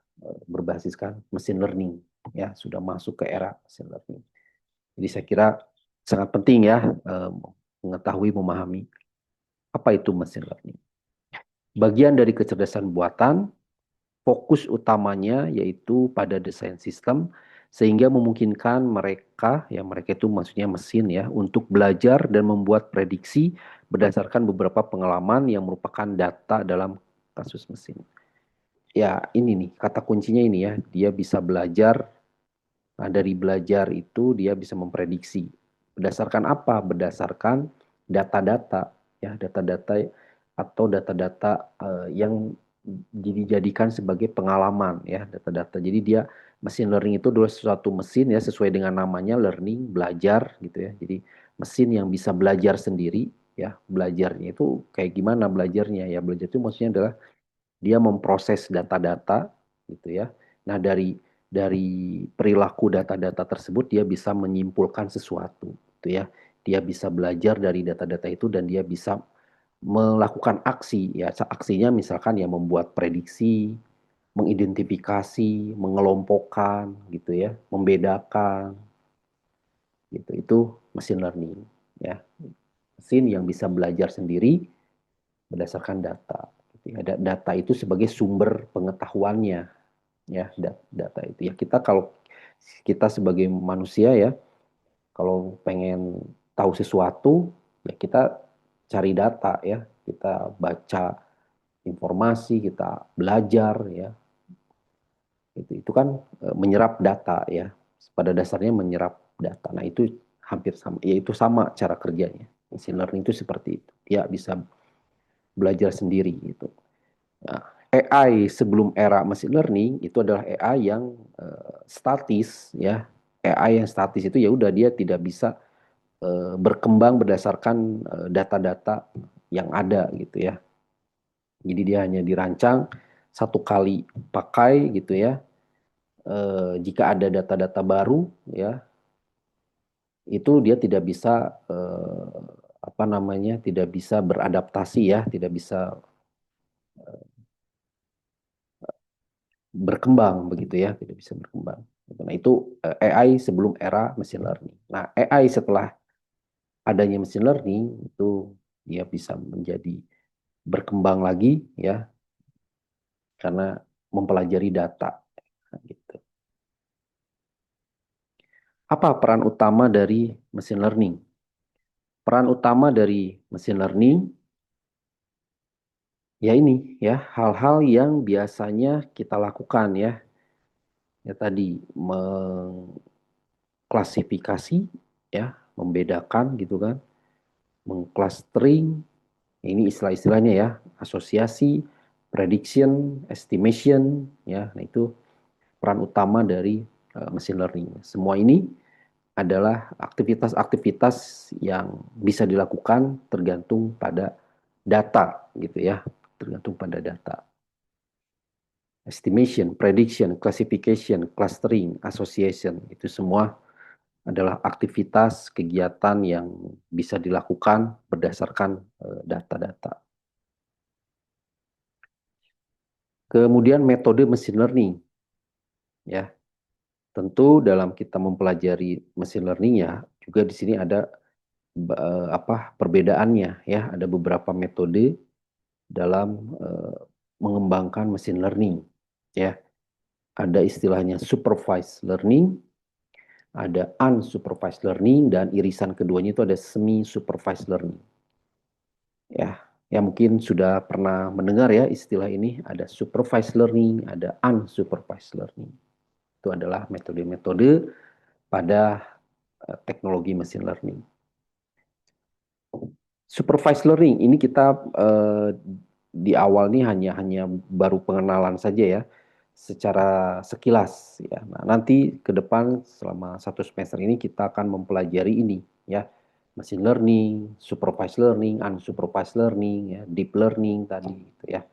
berbasiskan machine learning ya, sudah masuk ke era machine learning. Jadi saya kira sangat penting ya mengetahui, memahami apa itu machine learning. Bagian dari kecerdasan buatan, fokus utamanya yaitu pada desain sistem sehingga memungkinkan mereka, ya mereka itu maksudnya mesin ya, untuk belajar dan membuat prediksi berdasarkan beberapa pengalaman yang merupakan data dalam kasus mesin. Ya ini nih, kata kuncinya ini ya, dia bisa belajar. Nah, dari belajar itu dia bisa memprediksi. Berdasarkan apa? Berdasarkan data-data, ya, data-data atau data-data yang dijadikan sebagai pengalaman, ya, data-data. Jadi dia machine learning itu adalah suatu mesin ya, sesuai dengan namanya learning, belajar gitu ya. Jadi mesin yang bisa belajar sendiri, ya. Belajarnya itu kayak gimana belajarnya? Ya, belajar itu maksudnya adalah dia memproses data-data gitu ya. Nah, dari perilaku data-data tersebut dia bisa menyimpulkan sesuatu gitu ya. Dia bisa belajar dari data-data itu dan dia bisa melakukan aksi ya. Aksinya misalkan ya membuat prediksi, mengidentifikasi, mengelompokkan gitu ya, membedakan gitu. Itu machine learning ya. Mesin yang bisa belajar sendiri berdasarkan data. Gitu ya. Data itu sebagai sumber pengetahuannya ya, data itu ya, kita kalau kita sebagai manusia ya, kalau pengen tahu sesuatu ya kita cari data ya, kita baca informasi, kita belajar ya. Itu kan menyerap data ya. Pada dasarnya menyerap data. Nah, itu hampir sama. Ya, itu sama cara kerjanya. Machine learning itu seperti itu. Dia bisa belajar sendiri gitu. Nah, AI sebelum era machine learning itu adalah AI yang statis ya. AI yang statis itu ya udah dia tidak bisa berkembang berdasarkan data-data yang ada gitu ya. Jadi dia hanya dirancang satu kali pakai gitu ya. Jika ada data-data baru ya, itu dia tidak bisa apa namanya, tidak bisa beradaptasi ya, tidak bisa berkembang begitu ya, tidak bisa berkembang. Nah, itu AI sebelum era machine learning. Nah, AI setelah adanya machine learning itu dia bisa menjadi berkembang lagi ya karena mempelajari data gitu. Apa peran utama dari machine learning? Peran utama dari machine learning ya ini ya hal-hal yang biasanya kita lakukan ya. Ya tadi mengklasifikasi ya, membedakan gitu kan, mengclustering, ini istilah-istilahnya ya, asosiasi, prediction, estimation ya. Nah, itu peran utama dari machine learning. Semua ini adalah aktivitas-aktivitas yang bisa dilakukan tergantung pada data gitu ya, tergantung pada data. Estimation, prediction, classification, clustering, association, itu semua adalah aktivitas kegiatan yang bisa dilakukan berdasarkan data-data. Kemudian metode machine learning, ya. Tentu dalam kita mempelajari machine learning ya, juga di sini ada perbedaannya ya, ada beberapa metode dalam mengembangkan machine learning, ya. Ada istilahnya supervised learning, ada unsupervised learning, dan irisan keduanya itu ada semi supervised learning. Ya, ya mungkin sudah pernah mendengar ya istilah ini, ada supervised learning, ada unsupervised learning. Itu adalah metode-metode pada teknologi machine learning. Supervised learning ini kita di awal nih hanya baru pengenalan saja ya, secara sekilas ya. Nah, nanti ke depan selama satu semester ini kita akan mempelajari ini ya, machine learning, supervised learning, unsupervised learning, ya, deep learning tadi gitu ya.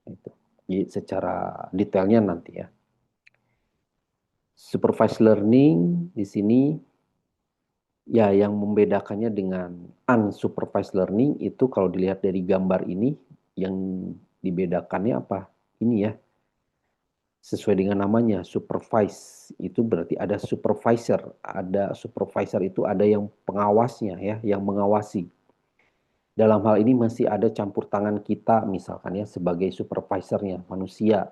Itu. Jadi secara detailnya nanti ya. Supervised learning di sini ya yang membedakannya dengan unsupervised learning itu kalau dilihat dari gambar ini yang dibedakannya apa? Ini ya, sesuai dengan namanya supervise itu berarti ada supervisor itu ada yang pengawasnya ya, yang mengawasi. Dalam hal ini masih ada campur tangan kita misalkan ya sebagai supervisornya manusia,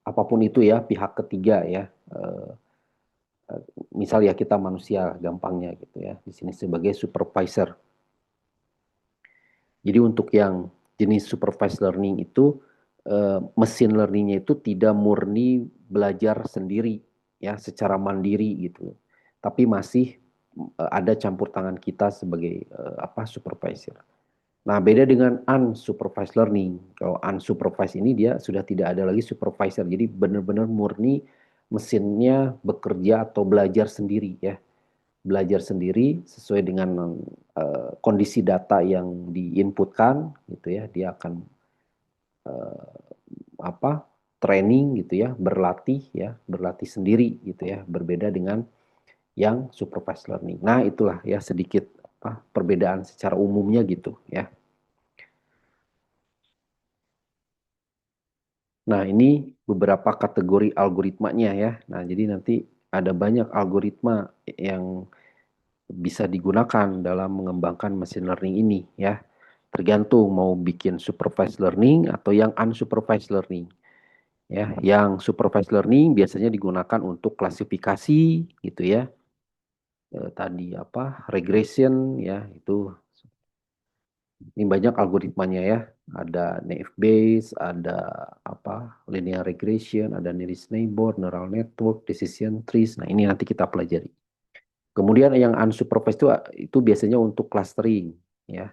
apapun itu ya, pihak ketiga ya. Misal ya kita manusia gampangnya gitu ya, di sini sebagai supervisor. Jadi untuk yang jenis supervised learning itu mesin learningnya itu tidak murni belajar sendiri ya secara mandiri gitu, tapi masih ada campur tangan kita sebagai supervisor. Nah, beda dengan unsupervised learning. Kalau unsupervised ini dia sudah tidak ada lagi supervisor, jadi benar-benar murni mesinnya bekerja atau belajar sendiri ya, belajar sendiri sesuai dengan kondisi data yang diinputkan gitu ya, dia akan apa training gitu ya, berlatih ya, berlatih sendiri gitu ya, berbeda dengan yang supervised learning. Nah, itulah ya sedikit perbedaan secara umumnya gitu ya. Nah, ini beberapa kategori algoritmanya ya. Nah, jadi nanti ada banyak algoritma yang bisa digunakan dalam mengembangkan machine learning ini ya. Tergantung mau bikin supervised learning atau yang unsupervised learning. Ya, yang supervised learning biasanya digunakan untuk klasifikasi gitu ya. Tadi regression ya, itu Ini banyak algoritmanya ya. Ada naive Bayes, ada apa linear regression, ada nearest neighbor, neural network, decision trees. Nah, ini nanti kita pelajari. Kemudian yang unsupervised itu biasanya untuk clustering ya.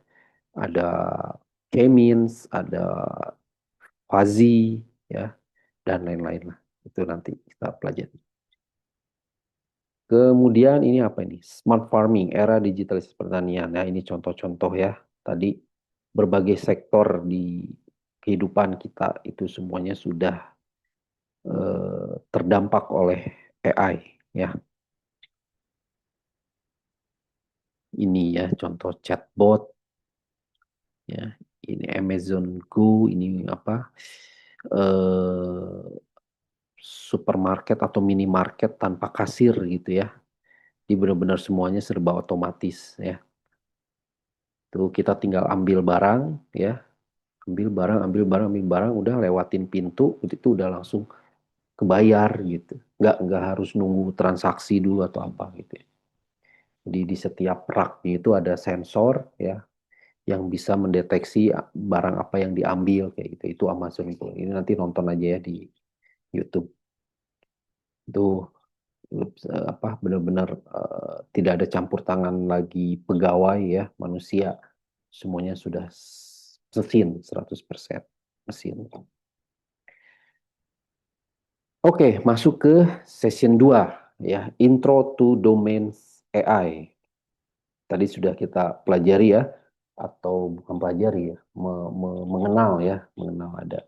Ada k-means, ada fuzzy ya, dan lain-lain lah. Itu nanti kita pelajari. Kemudian ini apa ini? Smart farming, era digitalisasi pertanian. Nah, ini contoh-contoh ya. Tadi berbagai sektor di kehidupan kita itu semuanya sudah terdampak oleh AI ya. Ini ya contoh chatbot ya. Ini Amazon Go, ini apa? eh Supermarket atau minimarket tanpa kasir gitu ya. Jadi benar-benar semuanya serba otomatis ya. Tuh kita tinggal ambil barang ya, ambil barang, udah lewatin pintu, itu udah langsung kebayar gitu. Nggak harus nunggu transaksi dulu atau apa gitu ya. Jadi di setiap raknya itu ada sensor ya, yang bisa mendeteksi barang apa yang diambil kayak gitu. Itu Amazon itu. Ini nanti nonton aja ya di YouTube. Itu apa benar-benar tidak ada campur tangan lagi pegawai ya, manusia. Semuanya sudah mesin 100% mesin. Oke, masuk ke session 2 ya, Intro to Domains AI. Tadi sudah kita pelajari ya, atau bukan pelajari ya, mengenal ya, mengenal ada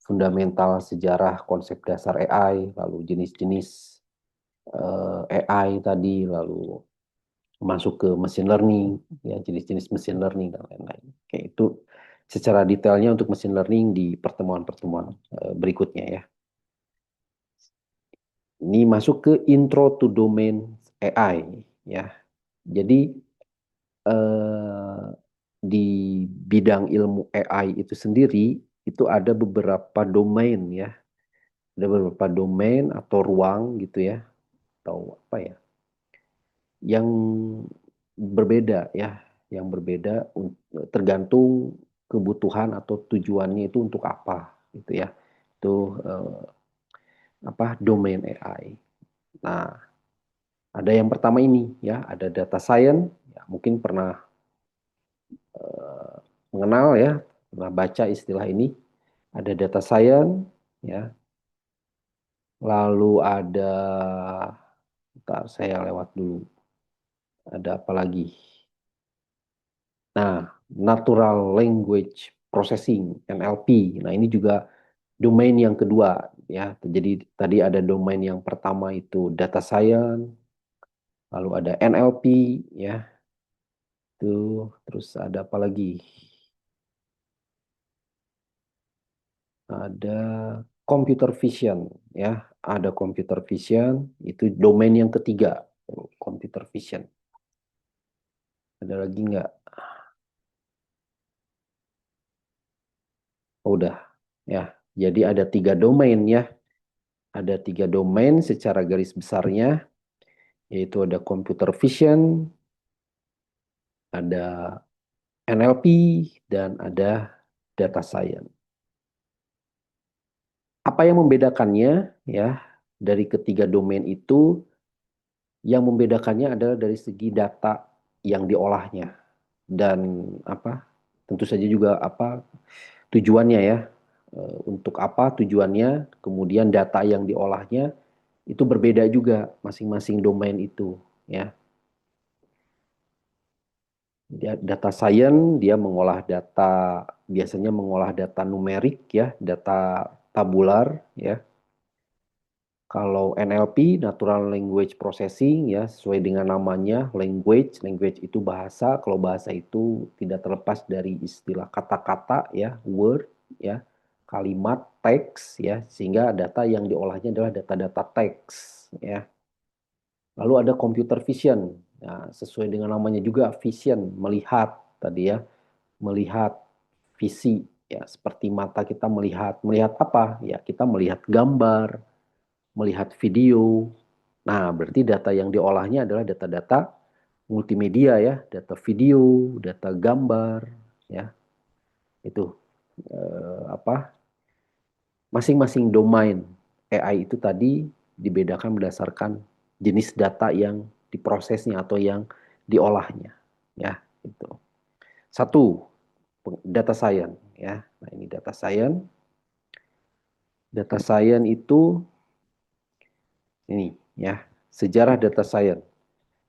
fundamental sejarah konsep dasar AI, lalu jenis-jenis AI tadi, lalu masuk ke machine learning, ya jenis-jenis machine learning dan lain-lain. Oke, itu secara detailnya untuk machine learning di pertemuan-pertemuan berikutnya ya. Ini masuk ke intro to domain AI ya. Jadi eh, di bidang ilmu AI itu sendiri itu ada beberapa domain ya. Ada beberapa domain atau ruang gitu ya, atau apa ya, yang berbeda ya, yang berbeda tergantung kebutuhan atau tujuannya itu untuk apa gitu ya. Itu apa domain AI. Nah, ada yang pertama ini ya, ada data science. Ya, mungkin pernah mengenal ya, pernah baca istilah ini. Ada data science ya. Lalu ada, bentar, saya lewat dulu. Ada apa lagi? Nah, natural language processing (NLP). Nah, ini juga domain yang kedua ya. Jadi tadi ada domain yang pertama itu data science, lalu ada NLP ya. Tuh, terus ada apa lagi? Ada computer vision ya. Ada computer vision, itu domain yang ketiga, computer vision. Ada lagi nggak? Oh, udah ya. Jadi ada tiga domain ya. Ada tiga domain secara garis besarnya, yaitu ada computer vision, ada NLP, dan ada data science. Apa yang membedakannya ya dari ketiga domain itu? Yang membedakannya adalah dari segi data yang diolahnya dan apa? Tentu saja juga apa tujuannya ya. Untuk apa tujuannya? Kemudian data yang diolahnya itu berbeda juga masing-masing domain itu ya. Data science dia mengolah data, biasanya mengolah data numerik ya, data tabular ya. Kalau NLP, Natural Language Processing ya, sesuai dengan namanya, language itu bahasa. Kalau bahasa itu tidak terlepas dari istilah kata-kata ya, word ya, kalimat, teks ya, sehingga data yang diolahnya adalah data-data teks ya. Lalu ada computer vision. Nah, sesuai dengan namanya juga vision, melihat tadi ya, melihat visi ya, seperti mata kita melihat. Melihat apa? Ya, kita melihat gambar, melihat video. Nah, berarti data yang diolahnya adalah data-data multimedia ya, data video, data gambar. ya. Itu apa? Masing-masing domain AI itu tadi dibedakan berdasarkan jenis data yang diprosesnya atau yang diolahnya, ya. Itu. Satu, data science, ya. Nah, ini data science. Data science itu ini, ya. Sejarah data science.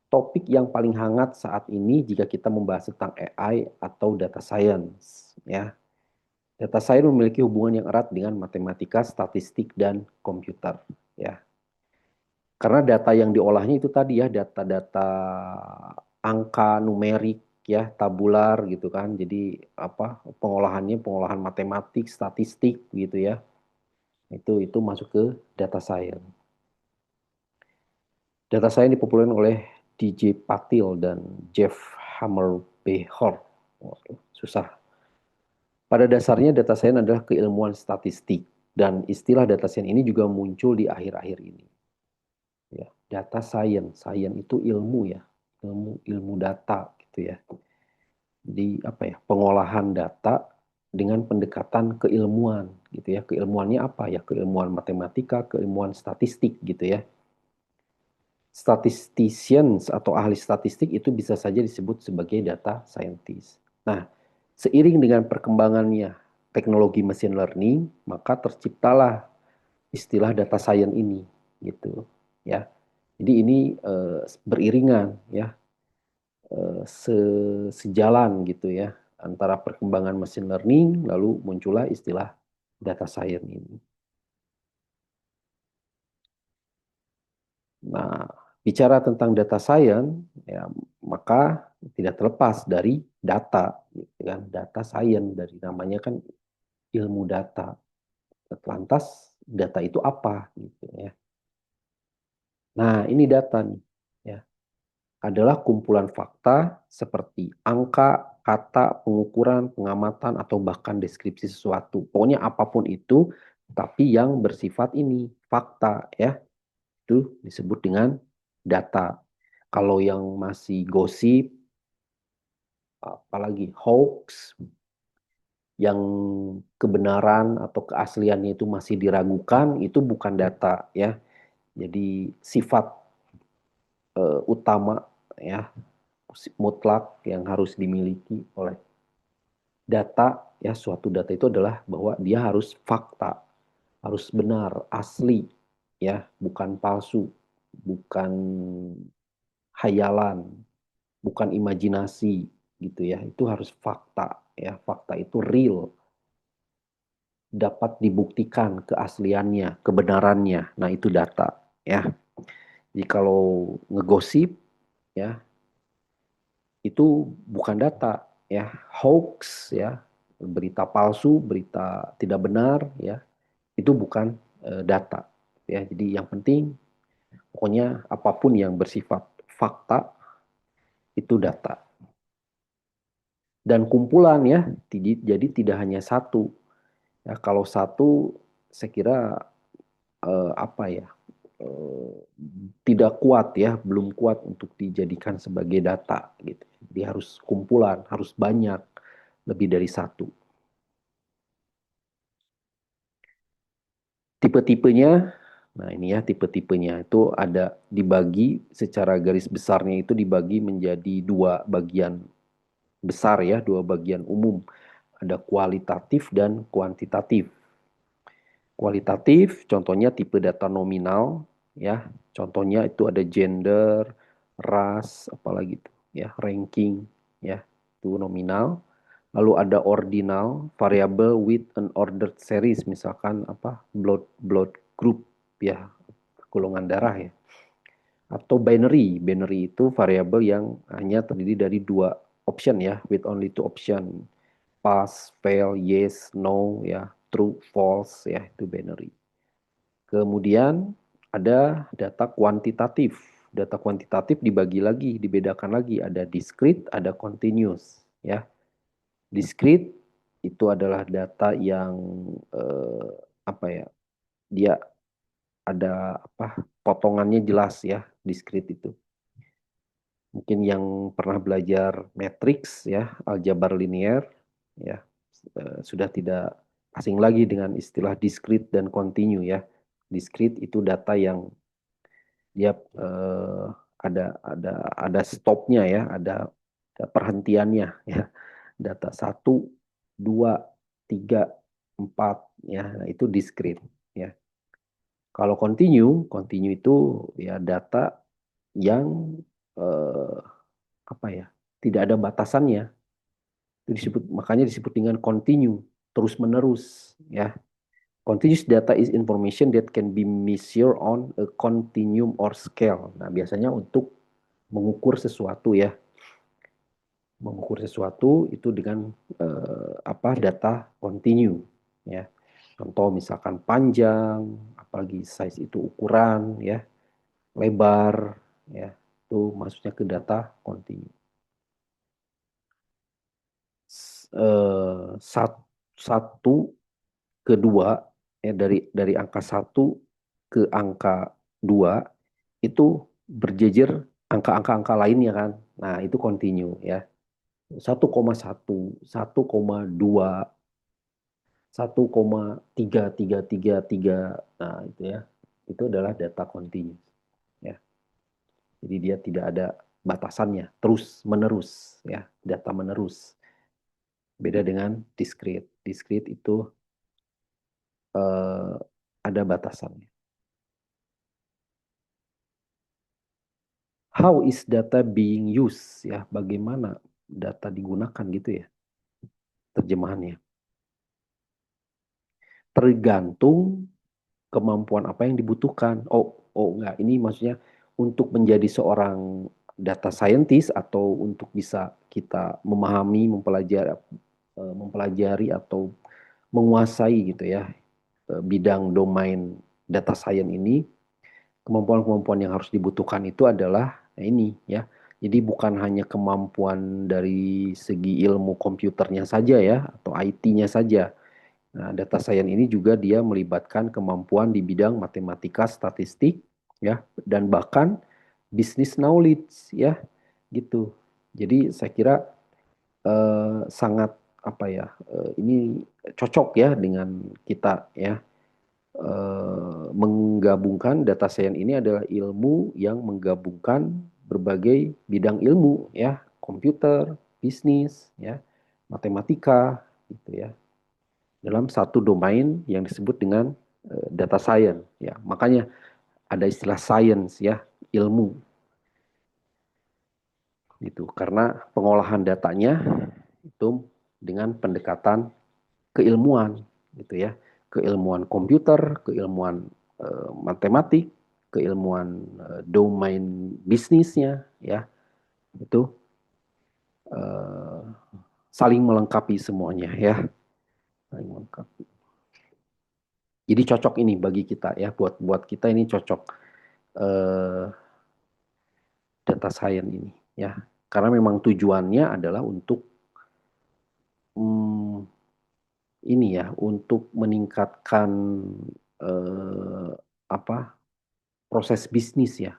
Topik yang paling hangat saat ini jika kita membahas tentang AI atau data science, ya. Data science memiliki hubungan yang erat dengan matematika, statistik, dan komputer, ya. Karena data yang diolahnya itu tadi ya, data-data angka, numerik, ya, tabular gitu kan. Jadi apa pengolahannya, pengolahan matematik, statistik gitu ya. Itu masuk ke data science. Data science dipopulerkan oleh DJ Patil dan Jeff Hammerbehold. Susah. Pada dasarnya data science adalah keilmuan statistik dan istilah data science ini juga muncul di akhir-akhir ini. Ya, data science, science itu ilmu ya, ilmu data gitu ya. Jadi apa ya, pengolahan data dengan pendekatan keilmuan gitu ya. Keilmuannya apa ya? Keilmuan matematika, keilmuan statistik gitu ya. Statisticians atau ahli statistik itu bisa saja disebut sebagai data scientist. Nah, seiring dengan perkembangannya teknologi machine learning, maka terciptalah istilah data science ini gitu ya. Jadi ini beriringan ya, sejalan gitu ya antara perkembangan machine learning lalu muncullah istilah data science ini. Nah, bicara tentang data science, ya, maka tidak terlepas dari data, gitu kan? Data science dari namanya kan ilmu data. Lantas data itu apa, gitu ya? Nah, ini data nih, ya, adalah kumpulan fakta seperti angka, kata, pengukuran, pengamatan, atau bahkan deskripsi sesuatu. Pokoknya apapun itu, tapi yang bersifat ini fakta, ya. Itu disebut dengan data. Kalau yang masih gosip, apalagi hoax, yang kebenaran atau keasliannya itu masih diragukan, itu bukan data ya. Jadi sifat utama ya, mutlak yang harus dimiliki oleh data ya, suatu data itu adalah bahwa dia harus fakta, harus benar, asli ya, bukan palsu, bukan hayalan, bukan imajinasi gitu ya. Itu harus fakta ya. Fakta itu real, dapat dibuktikan keasliannya, kebenarannya. Nah, itu data ya. Jadi kalau ngegosip ya, itu bukan data ya, hoax ya, berita palsu, berita tidak benar ya, itu bukan data ya. Jadi yang penting pokoknya apapun yang bersifat fakta itu data. Dan kumpulan ya, jadi tidak hanya satu. Ya, kalau satu, saya kira apa ya, eh, tidak kuat ya, belum kuat untuk dijadikan sebagai data gitu. Jadi harus kumpulan, harus banyak, lebih dari satu. Tipe-tipenya, nah ini ya tipe-tipenya itu ada dibagi secara garis besarnya itu dibagi menjadi dua bagian besar ya, dua bagian umum. Ada kualitatif dan kuantitatif. Kualitatif, contohnya tipe data nominal, ya. Contohnya itu ada gender, ras, apalagi itu, ya, ranking, ya, itu nominal. Lalu ada ordinal, variable with an ordered series, misalkan apa, blood blood group, ya, golongan darah ya. Atau binary, binary itu variabel yang hanya terdiri dari dua option ya, with only two option, pass, fail, yes, no, ya, true, false, ya, itu binary. Kemudian ada data kuantitatif. Data kuantitatif dibagi lagi, dibedakan lagi. Ada discrete, ada continuous. Ya, discrete itu adalah data yang apa ya? Dia ada apa? Potongannya jelas ya, discrete itu. Mungkin yang pernah belajar matrix ya, aljabar linear. ya. Sudah tidak asing lagi dengan istilah discrete dan continue ya. Discrete itu data yang dia ada stopnya ya, ada perhentiannya ya. Data satu, 2, 3, 4 ya. Nah, itu discrete ya. Kalau continue itu ya data yang eh, apa ya? Tidak ada batasannya. Itu makanya disebut dengan continue, terus menerus ya. Continuous data is information that can be measured on a continuum or scale. Nah, biasanya untuk mengukur sesuatu ya, mengukur sesuatu itu dengan data continue ya. Contoh misalkan panjang, apalagi size itu ukuran ya, lebar ya, itu masuknya ke data continue. Satu kedua ya, dari angka satu ke angka 2 itu berjejer angka-angka lainnya kan. Nah, itu continue ya. 1,1, 1,2, 1,3333. Nah, itu ya. Itu adalah data continue ya. Jadi dia tidak ada batasannya, terus menerus ya, data menerus. Beda dengan discrete. Discrete itu eh, ada batasannya. How is data being used ya? Bagaimana data digunakan gitu ya? Terjemahannya. Tergantung kemampuan apa yang dibutuhkan. Oh enggak, ini maksudnya untuk menjadi seorang data scientist atau untuk bisa kita memahami, mempelajari atau menguasai gitu ya bidang domain data science ini, kemampuan-kemampuan yang harus dibutuhkan itu adalah ini ya. Jadi bukan hanya kemampuan dari segi ilmu komputernya saja ya atau IT-nya saja. Nah, data science ini juga dia melibatkan kemampuan di bidang matematika, statistik ya dan bahkan business knowledge ya gitu. Jadi saya kira sangat apa ya ini cocok ya dengan kita ya menggabungkan data science ini adalah ilmu yang menggabungkan berbagai bidang ilmu ya, komputer, bisnis ya, matematika gitu ya. Dalam satu domain yang disebut dengan data science ya. Makanya ada istilah science ya, ilmu gitu. Karena pengolahan datanya itu dengan pendekatan keilmuan gitu ya, keilmuan komputer, keilmuan matematik, keilmuan domain bisnisnya ya, itu eh, saling melengkapi semuanya ya, saling melengkapi. Jadi cocok ini bagi kita ya, buat kita ini cocok eh, data science ini ya, karena memang tujuannya adalah untuk hmm, ini ya, untuk meningkatkan eh, apa proses bisnis ya,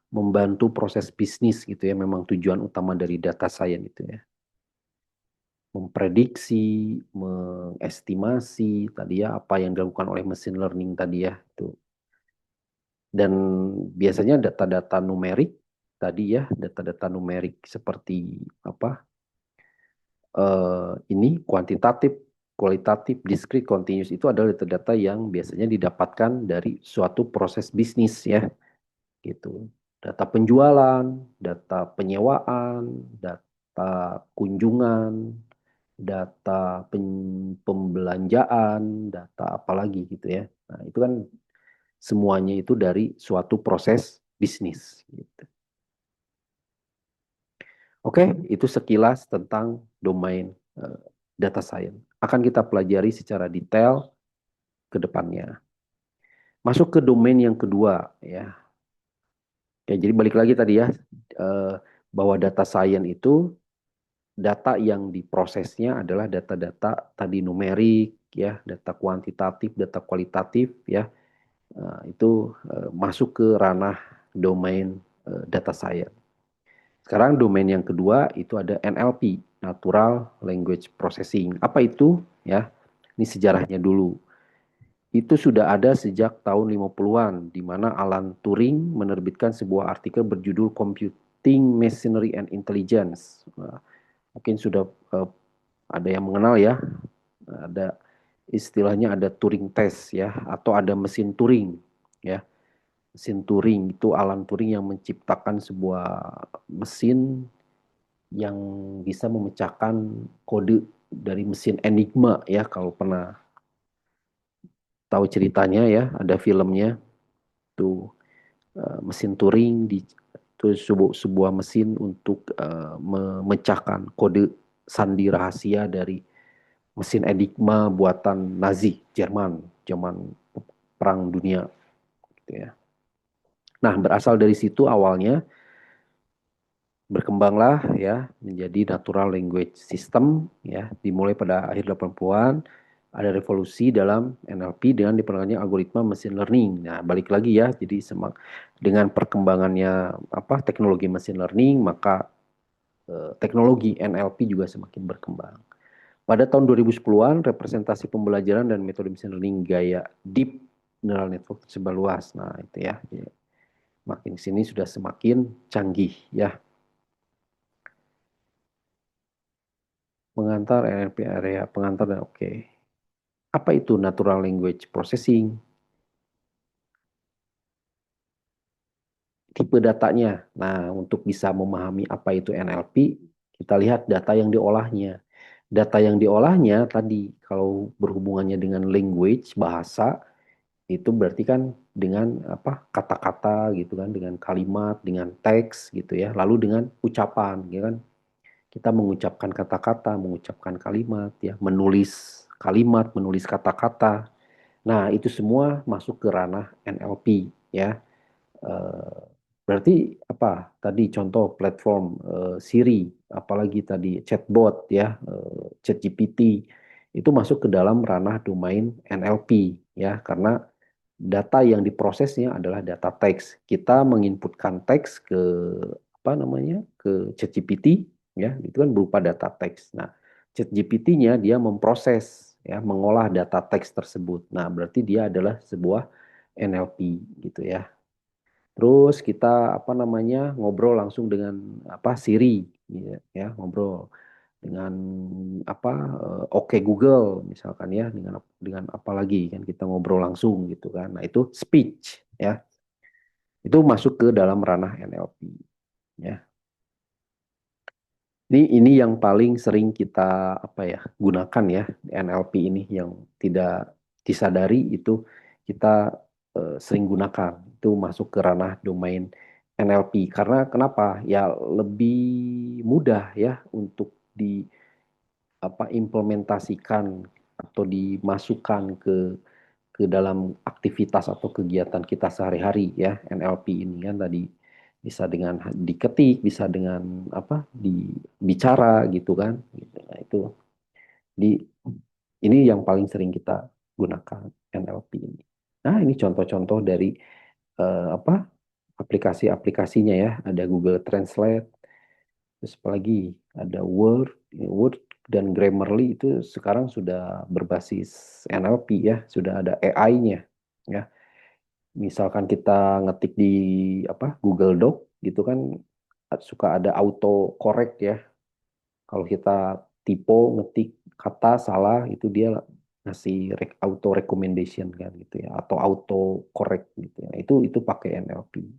membantu proses bisnis gitu ya. Memang tujuan utama dari data science itu ya. Memprediksi, mengestimasi tadi ya apa yang dilakukan oleh machine learning tadi ya itu. Dan biasanya data-data numerik tadi ya, data-data numerik seperti apa? Ini kuantitatif, kualitatif, discrete, continuous itu adalah data-data yang biasanya didapatkan dari suatu proses bisnis ya gitu. Data penjualan, data penyewaan, data kunjungan, data pembelanjaan, data apalagi gitu ya. Nah, itu kan semuanya itu dari suatu proses bisnis gitu. Oke, itu sekilas tentang domain data science. Akan kita pelajari secara detail ke depannya. Masuk ke domain yang kedua ya. Ya, jadi balik lagi tadi ya, eh, bahwa data science itu data yang diprosesnya adalah data-data tadi numerik ya, data kuantitatif, data kualitatif ya. Itu masuk ke ranah domain data science. Sekarang domain yang kedua itu ada NLP. Natural Language Processing. Apa itu? Ya, ini sejarahnya dulu. Itu sudah ada sejak tahun 50-an, di mana Alan Turing menerbitkan sebuah artikel berjudul Computing Machinery and Intelligence. Nah, mungkin sudah ada yang mengenal ya, ada istilahnya ada Turing test ya, atau ada mesin Turing ya. Mesin Turing itu Alan Turing yang menciptakan sebuah mesin yang bisa memecahkan kode dari mesin Enigma ya, kalau pernah tahu ceritanya ya, ada filmnya tuh, mesin Turing itu sebuah mesin untuk memecahkan kode sandi rahasia dari mesin Enigma buatan Nazi Jerman zaman Perang Dunia gitu ya. Nah, berasal dari situ awalnya berkembanglah ya menjadi natural language system ya, dimulai pada akhir 80-an. Ada revolusi dalam NLP dengan diperkenalkannya algoritma machine learning. Nah, balik lagi ya, jadi dengan perkembangannya teknologi machine learning, maka teknologi NLP juga semakin berkembang. Pada tahun 2010-an, representasi pembelajaran dan metode machine learning gaya deep neural network tersebar luas. Nah, itu ya. Makin sini sudah semakin canggih ya. Pengantar NLP area pengantar dan oke. Apa itu natural language processing? Tipe datanya. Nah, untuk bisa memahami apa itu NLP, kita lihat data yang diolahnya. Data yang diolahnya tadi kalau berhubungannya dengan language, bahasa, itu berarti kan dengan kata-kata gitu kan, dengan kalimat, dengan teks gitu ya, lalu dengan ucapan gitu kan. Kita mengucapkan kata-kata, mengucapkan kalimat ya, menulis kalimat, menulis kata-kata. Nah, itu semua masuk ke ranah NLP ya. Eh, Berarti apa? Tadi contoh platform Siri, apalagi tadi chatbot ya, ChatGPT itu masuk ke dalam ranah domain NLP ya, karena data yang diprosesnya adalah data teks. Kita menginputkan teks ke ke ChatGPT ya, itu kan berupa data teks. Nah, ChatGPT-nya dia memproses ya, mengolah data teks tersebut. Nah, berarti dia adalah sebuah NLP gitu ya. Terus kita ngobrol langsung dengan Siri ya, ngobrol dengan Oke Google misalkan ya, dengan apa lagi kan kita ngobrol langsung gitu kan. Nah, itu speech ya. Itu masuk ke dalam ranah NLP ya. Ini yang paling sering kita gunakan ya, NLP ini yang tidak disadari itu kita sering gunakan. Itu masuk ke ranah domain NLP. Karena kenapa? Ya lebih mudah ya untuk implementasikan atau dimasukkan ke dalam aktivitas atau kegiatan kita sehari-hari ya. NLP ini kan tadi bisa dengan diketik, bisa dengan dibicara gitu kan. Nah, itu di ini yang paling sering kita gunakan NLP ini. Nah, ini contoh-contoh dari aplikasi-aplikasinya ya. Ada Google Translate, terus apalagi ada Word dan Grammarly itu sekarang sudah berbasis NLP ya, sudah ada AI-nya ya. Misalkan kita ngetik di Google Doc gitu kan, suka ada auto correct ya. Kalau kita typo ngetik kata salah itu dia ngasih auto recommendation kan gitu ya, atau auto correct gitu ya. Itu pakai NLP.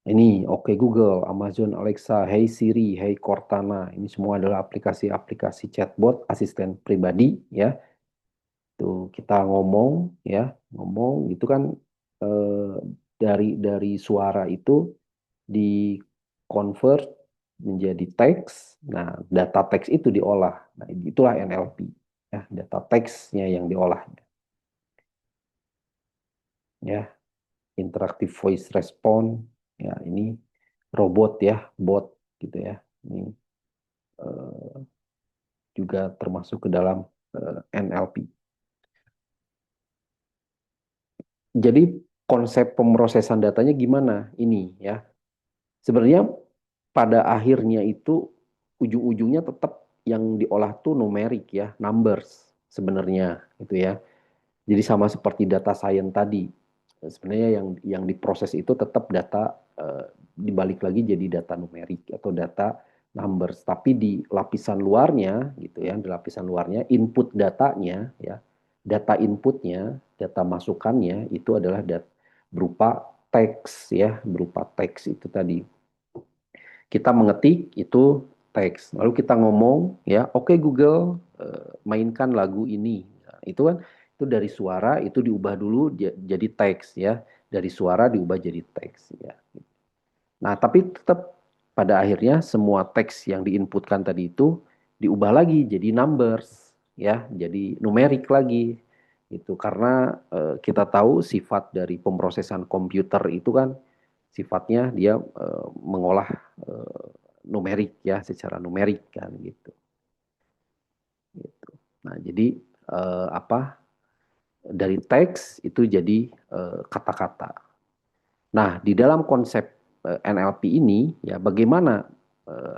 Ini Oke Google, Amazon Alexa, Hey Siri, Hey Cortana. Ini semua adalah aplikasi-aplikasi chatbot asisten pribadi ya. Tuh kita ngomong ya, ngomong itu kan eh, dari suara itu di convert menjadi teks. Nah, data teks itu diolah. Nah, itulah NLP ya, data teksnya yang diolah ya. Interactive voice response ya, ini robot ya, bot gitu ya. Ini eh, juga termasuk ke dalam NLP. Jadi konsep pemrosesan datanya gimana ini ya? Sebenarnya pada akhirnya itu ujung-ujungnya tetap yang diolah tuh numerik ya, numbers sebenarnya itu ya. Jadi sama seperti data science tadi. Sebenarnya yang diproses itu tetap data, dibalik lagi jadi data numerik atau data numbers, tapi di lapisan luarnya gitu ya, di lapisan luarnya input datanya ya, data inputnya, data masukannya itu adalah berupa teks ya, berupa teks itu tadi. Kita mengetik itu teks, lalu kita ngomong ya, oke Google, mainkan lagu ini. Nah, itu kan itu dari suara itu diubah dulu jadi teks ya, dari suara diubah jadi teks ya. Nah, tapi tetap pada akhirnya semua teks yang diinputkan tadi itu diubah lagi jadi numbers ya, jadi numerik lagi. Itu karena kita tahu sifat dari pemrosesan komputer itu kan sifatnya dia mengolah eh, numerik ya, secara numerik kan gitu. Gitu. Nah, jadi apa, dari teks itu jadi kata-kata. Nah, di dalam konsep NLP ini ya bagaimana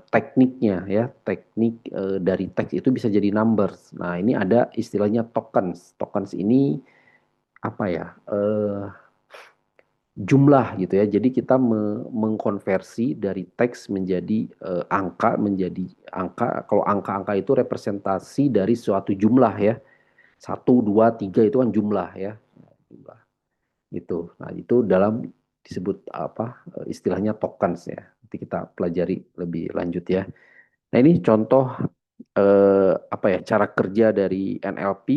tekniknya ya, teknik dari teks itu bisa jadi numbers. Nah, ini ada istilahnya tokens. Tokens ini apa ya? Jumlah gitu ya. Jadi kita mengkonversi dari teks menjadi angka, menjadi angka. Kalau angka-angka itu representasi dari suatu jumlah ya. Satu, dua, tiga itu kan jumlah ya. Jumlah. Gitu. Nah, itu dalam disebut apa, istilahnya tokens ya. Nanti kita pelajari lebih lanjut ya. Nah, ini contoh apa ya, cara kerja dari NLP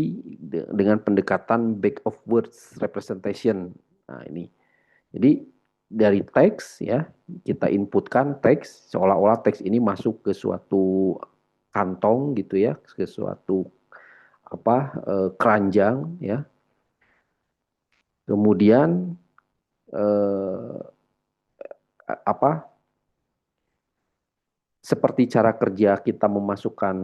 dengan pendekatan back of words representation. Nah, ini. Jadi dari teks ya, kita inputkan teks seolah-olah teks ini masuk ke suatu kantong gitu ya, ke suatu apa, keranjang ya. Kemudian eh, apa, seperti cara kerja kita memasukkan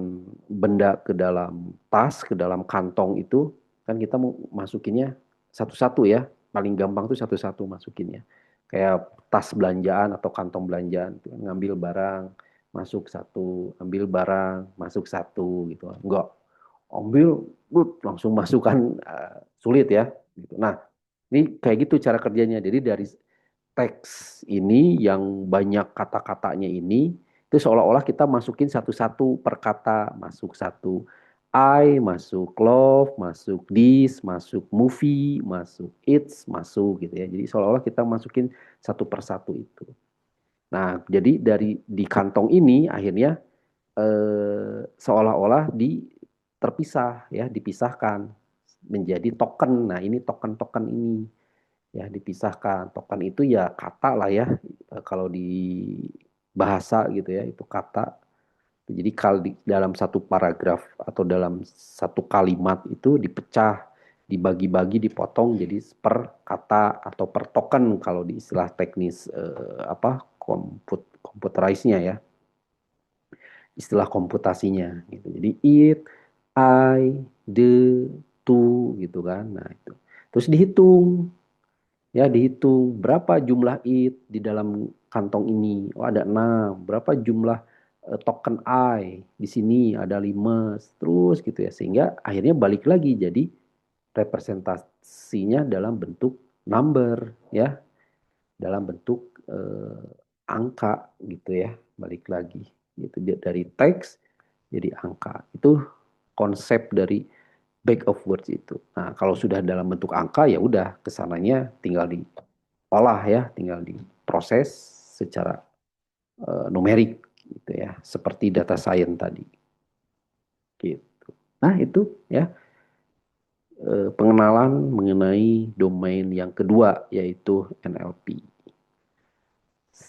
benda ke dalam tas, ke dalam kantong itu, kan kita mau masukinnya satu-satu ya. Paling gampang tuh satu-satu masukinnya. Kayak tas belanjaan atau kantong belanjaan, ngambil barang, masuk satu, ambil barang, masuk satu gitu. Enggak, ambil, langsung masukkan, sulit ya. Gitu. Nah, ini kayak gitu cara kerjanya. Jadi dari teks ini yang banyak kata-katanya ini, itu seolah-olah kita masukin satu-satu per kata, masuk satu I, masuk love, masuk this, masuk movie, masuk it's, masuk gitu ya. Jadi seolah-olah kita masukin satu per satu itu. Nah, jadi dari di kantong ini akhirnya seolah-olah terpisah ya, dipisahkan menjadi token. Nah, ini token-token ini ya dipisahkan. Token itu ya kata lah ya, kalau di bahasa gitu ya itu kata. Jadi kalau di dalam satu paragraf atau dalam satu kalimat itu dipecah, dibagi-bagi, dipotong jadi per kata atau per token kalau di istilah teknis apa, komputerize-nya ya, istilah komputasinya gitu. Jadi it, I, the, to gitu kan. Nah, itu. Terus dihitung. Ya, dihitung berapa jumlah it di dalam kantong ini. Oh, ada 6. Berapa jumlah token I di sini ada 5. Terus gitu ya. Sehingga akhirnya balik lagi jadi representasinya dalam bentuk number ya, dalam bentuk angka gitu ya. Balik lagi gitu, dari teks jadi angka. Itu konsep dari back of words itu. Nah, kalau sudah dalam bentuk angka ya udah kesananya tinggal diolah ya, tinggal diproses secara numerik gitu ya, seperti data science tadi. Gitu. Nah, itu ya pengenalan mengenai domain yang kedua yaitu NLP.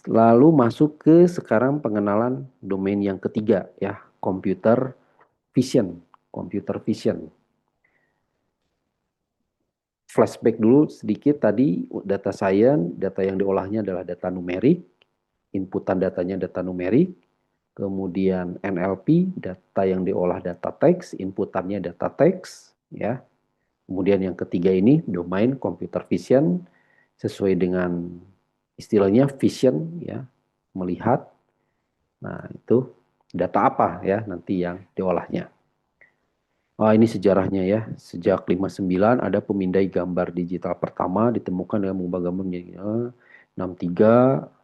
Lalu masuk ke sekarang pengenalan domain yang ketiga ya, computer vision. Computer vision. Flashback dulu sedikit tadi, data science, data yang diolahnya adalah data numerik, inputan datanya data numerik, kemudian NLP, data yang diolah data teks, inputannya data teks, ya. Kemudian yang ketiga ini domain computer vision, sesuai dengan istilahnya vision, ya, melihat. Nah, itu. Data apa ya nanti yang diolahnya. Ini sejarahnya ya. Sejak 59 ada pemindai gambar digital pertama ditemukan dengan mengubah gambar menjadi 63.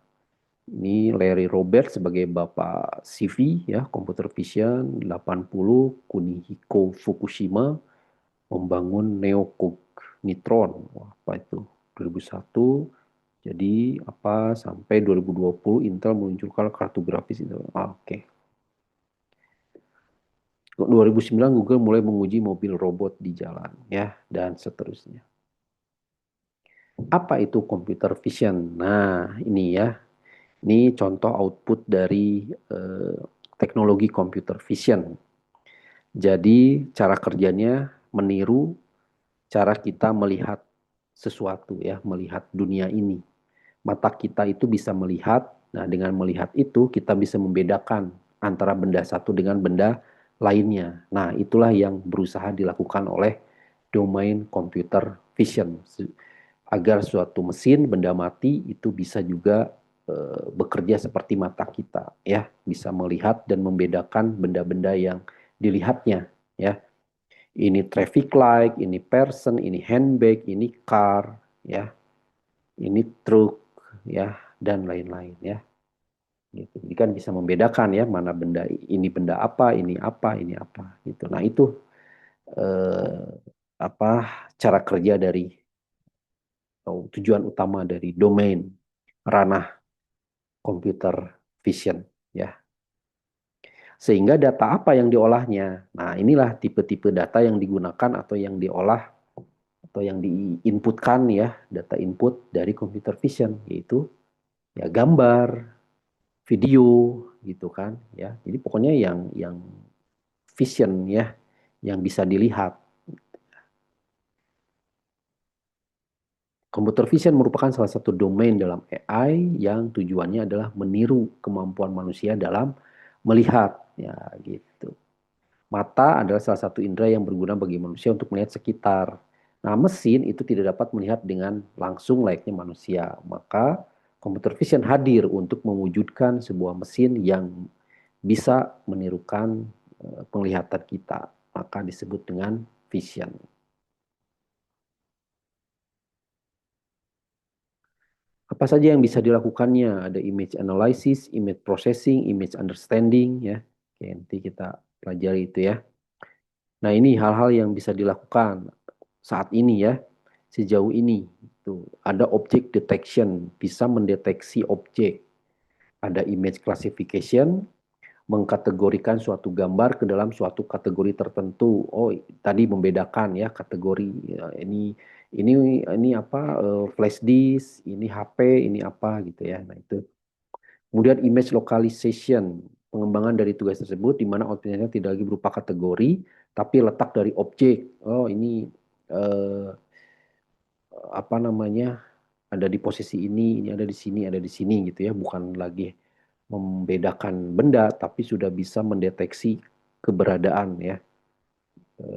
Ini Larry Robert sebagai bapak CV ya, computer vision. 80 Kunihiko Fukushima membangun neocognitron. Wah, apa itu? 2001. Jadi apa sampai 2020 Intel meluncurkan kartu grafis itu. Oke. 2009 Google mulai menguji mobil robot di jalan ya dan seterusnya. Apa itu computer vision? Nah, ini ya. Ini contoh output dari teknologi computer vision. Jadi cara kerjanya meniru cara kita melihat sesuatu ya, melihat dunia ini. Mata kita itu bisa melihat, nah dengan melihat itu kita bisa membedakan antara benda satu dengan benda lainnya. Nah, itulah yang berusaha dilakukan oleh domain computer vision agar suatu mesin benda mati itu bisa juga bekerja seperti mata kita ya, bisa melihat dan membedakan benda-benda yang dilihatnya ya. Ini traffic light, ini person, ini handbag, ini car ya, ini truk ya dan lain-lain ya. Gitu. Jadi kan bisa membedakan ya mana benda ini benda apa, ini apa, ini apa gitu. Nah, itu eh, apa cara kerja dari atau tujuan utama dari domain ranah computer vision ya. Sehingga data apa yang diolahnya. Nah, inilah tipe-tipe data yang digunakan atau yang diolah atau yang diinputkan ya, data input dari computer vision yaitu ya gambar, video gitu kan ya. Jadi pokoknya yang vision ya yang bisa dilihat. Computer vision merupakan salah satu domain dalam AI yang tujuannya adalah meniru kemampuan manusia dalam melihat ya gitu. Mata adalah salah satu indera yang berguna bagi manusia untuk melihat sekitar. Nah, mesin itu tidak dapat melihat dengan langsung layaknya manusia. Maka computer vision hadir untuk mewujudkan sebuah mesin yang bisa menirukan penglihatan kita. Maka disebut dengan vision. Apa saja yang bisa dilakukannya? Ada image analysis, image processing, image understanding ya. Oke, nanti kita pelajari itu ya. Nah, ini hal-hal yang bisa dilakukan saat ini ya. Sejauh ini itu ada object detection, bisa mendeteksi objek. Ada image classification, mengkategorikan suatu gambar ke dalam suatu kategori tertentu. Oh, tadi membedakan ya kategori ya, ini apa flash disk, ini HP, ini apa gitu ya. Nah, itu. Kemudian image localization, pengembangan dari tugas tersebut di mana outputnya tidak lagi berupa kategori, tapi letak dari objek. Oh, ini eh, apa namanya? Ada di posisi ini ada di sini, ada di sini gitu ya, bukan lagi membedakan benda, tapi sudah bisa mendeteksi keberadaan ya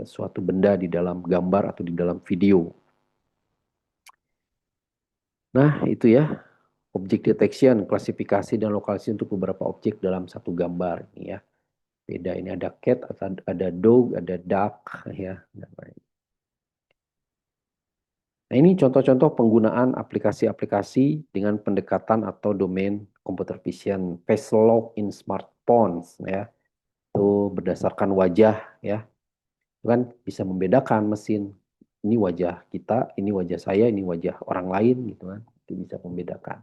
suatu benda di dalam gambar atau di dalam video. Nah, itu ya, object detection, klasifikasi dan lokasi untuk beberapa objek dalam satu gambar ini ya. Beda ini ada cat, ada dog, ada duck ya. Nah, ini contoh-contoh penggunaan aplikasi-aplikasi dengan pendekatan atau domain computer vision, face lock in smartphones ya. Itu berdasarkan wajah ya. Itu kan bisa membedakan mesin. Ini wajah kita, ini wajah saya, ini wajah orang lain gitu kan. Itu bisa membedakan.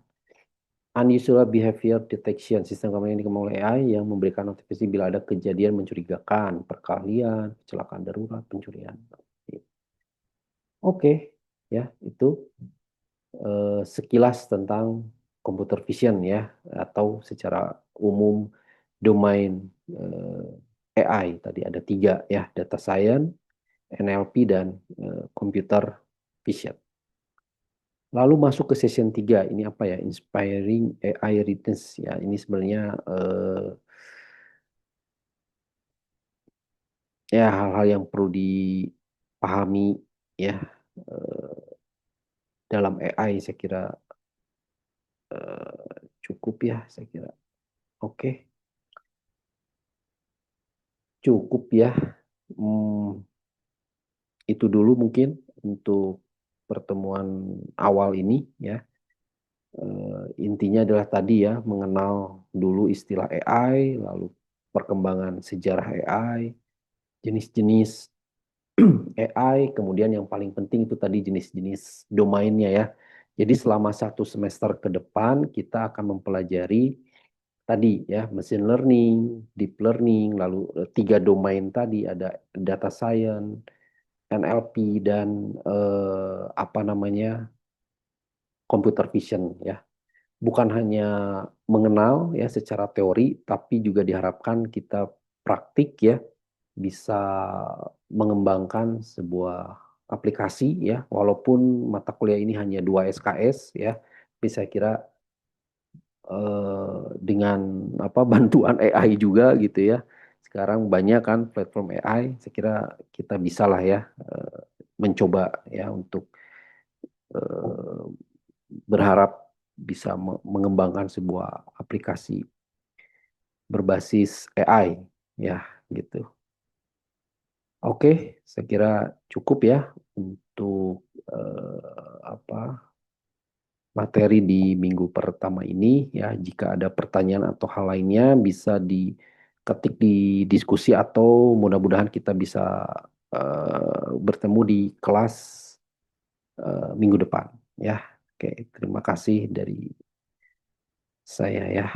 Unusual behavior detection, sistem kamera yang dikembangkan oleh AI yang memberikan notifikasi bila ada kejadian mencurigakan, perkalian, kecelakaan darurat, pencurian. Oke, ya itu sekilas tentang computer vision ya, atau secara umum domain AI. Tadi ada tiga ya, data science, NLP, dan computer vision. Lalu masuk ke session 3, ini apa ya? Inspiring AI Readiness ya. Ini sebenarnya ya hal-hal yang perlu dipahami ya eh, dalam AI saya kira cukup ya saya kira. Oke. Cukup ya. Hmm, itu dulu mungkin untuk pertemuan awal ini ya. Intinya adalah tadi ya, mengenal dulu istilah AI, lalu perkembangan sejarah AI, jenis-jenis AI, kemudian yang paling penting itu tadi jenis-jenis domainnya ya. Jadi selama satu semester ke depan kita akan mempelajari tadi ya, machine learning, deep learning, lalu tiga domain tadi ada data science, NLP dan apa namanya computer vision ya. Bukan hanya mengenal ya secara teori, tapi juga diharapkan kita praktik ya, bisa mengembangkan sebuah aplikasi ya, walaupun mata kuliah ini hanya 2 SKS ya, tapi saya kira dengan apa bantuan AI juga gitu ya. Sekarang banyak kan platform AI, saya kira kita bisa lah ya mencoba ya untuk eh, berharap bisa mengembangkan sebuah aplikasi berbasis AI ya gitu. Oke, saya kira cukup ya untuk apa materi di minggu pertama ini ya. Jika ada pertanyaan atau hal lainnya bisa diketik di diskusi atau mudah-mudahan kita bisa bertemu di kelas minggu depan ya. Oke, terima kasih dari saya ya.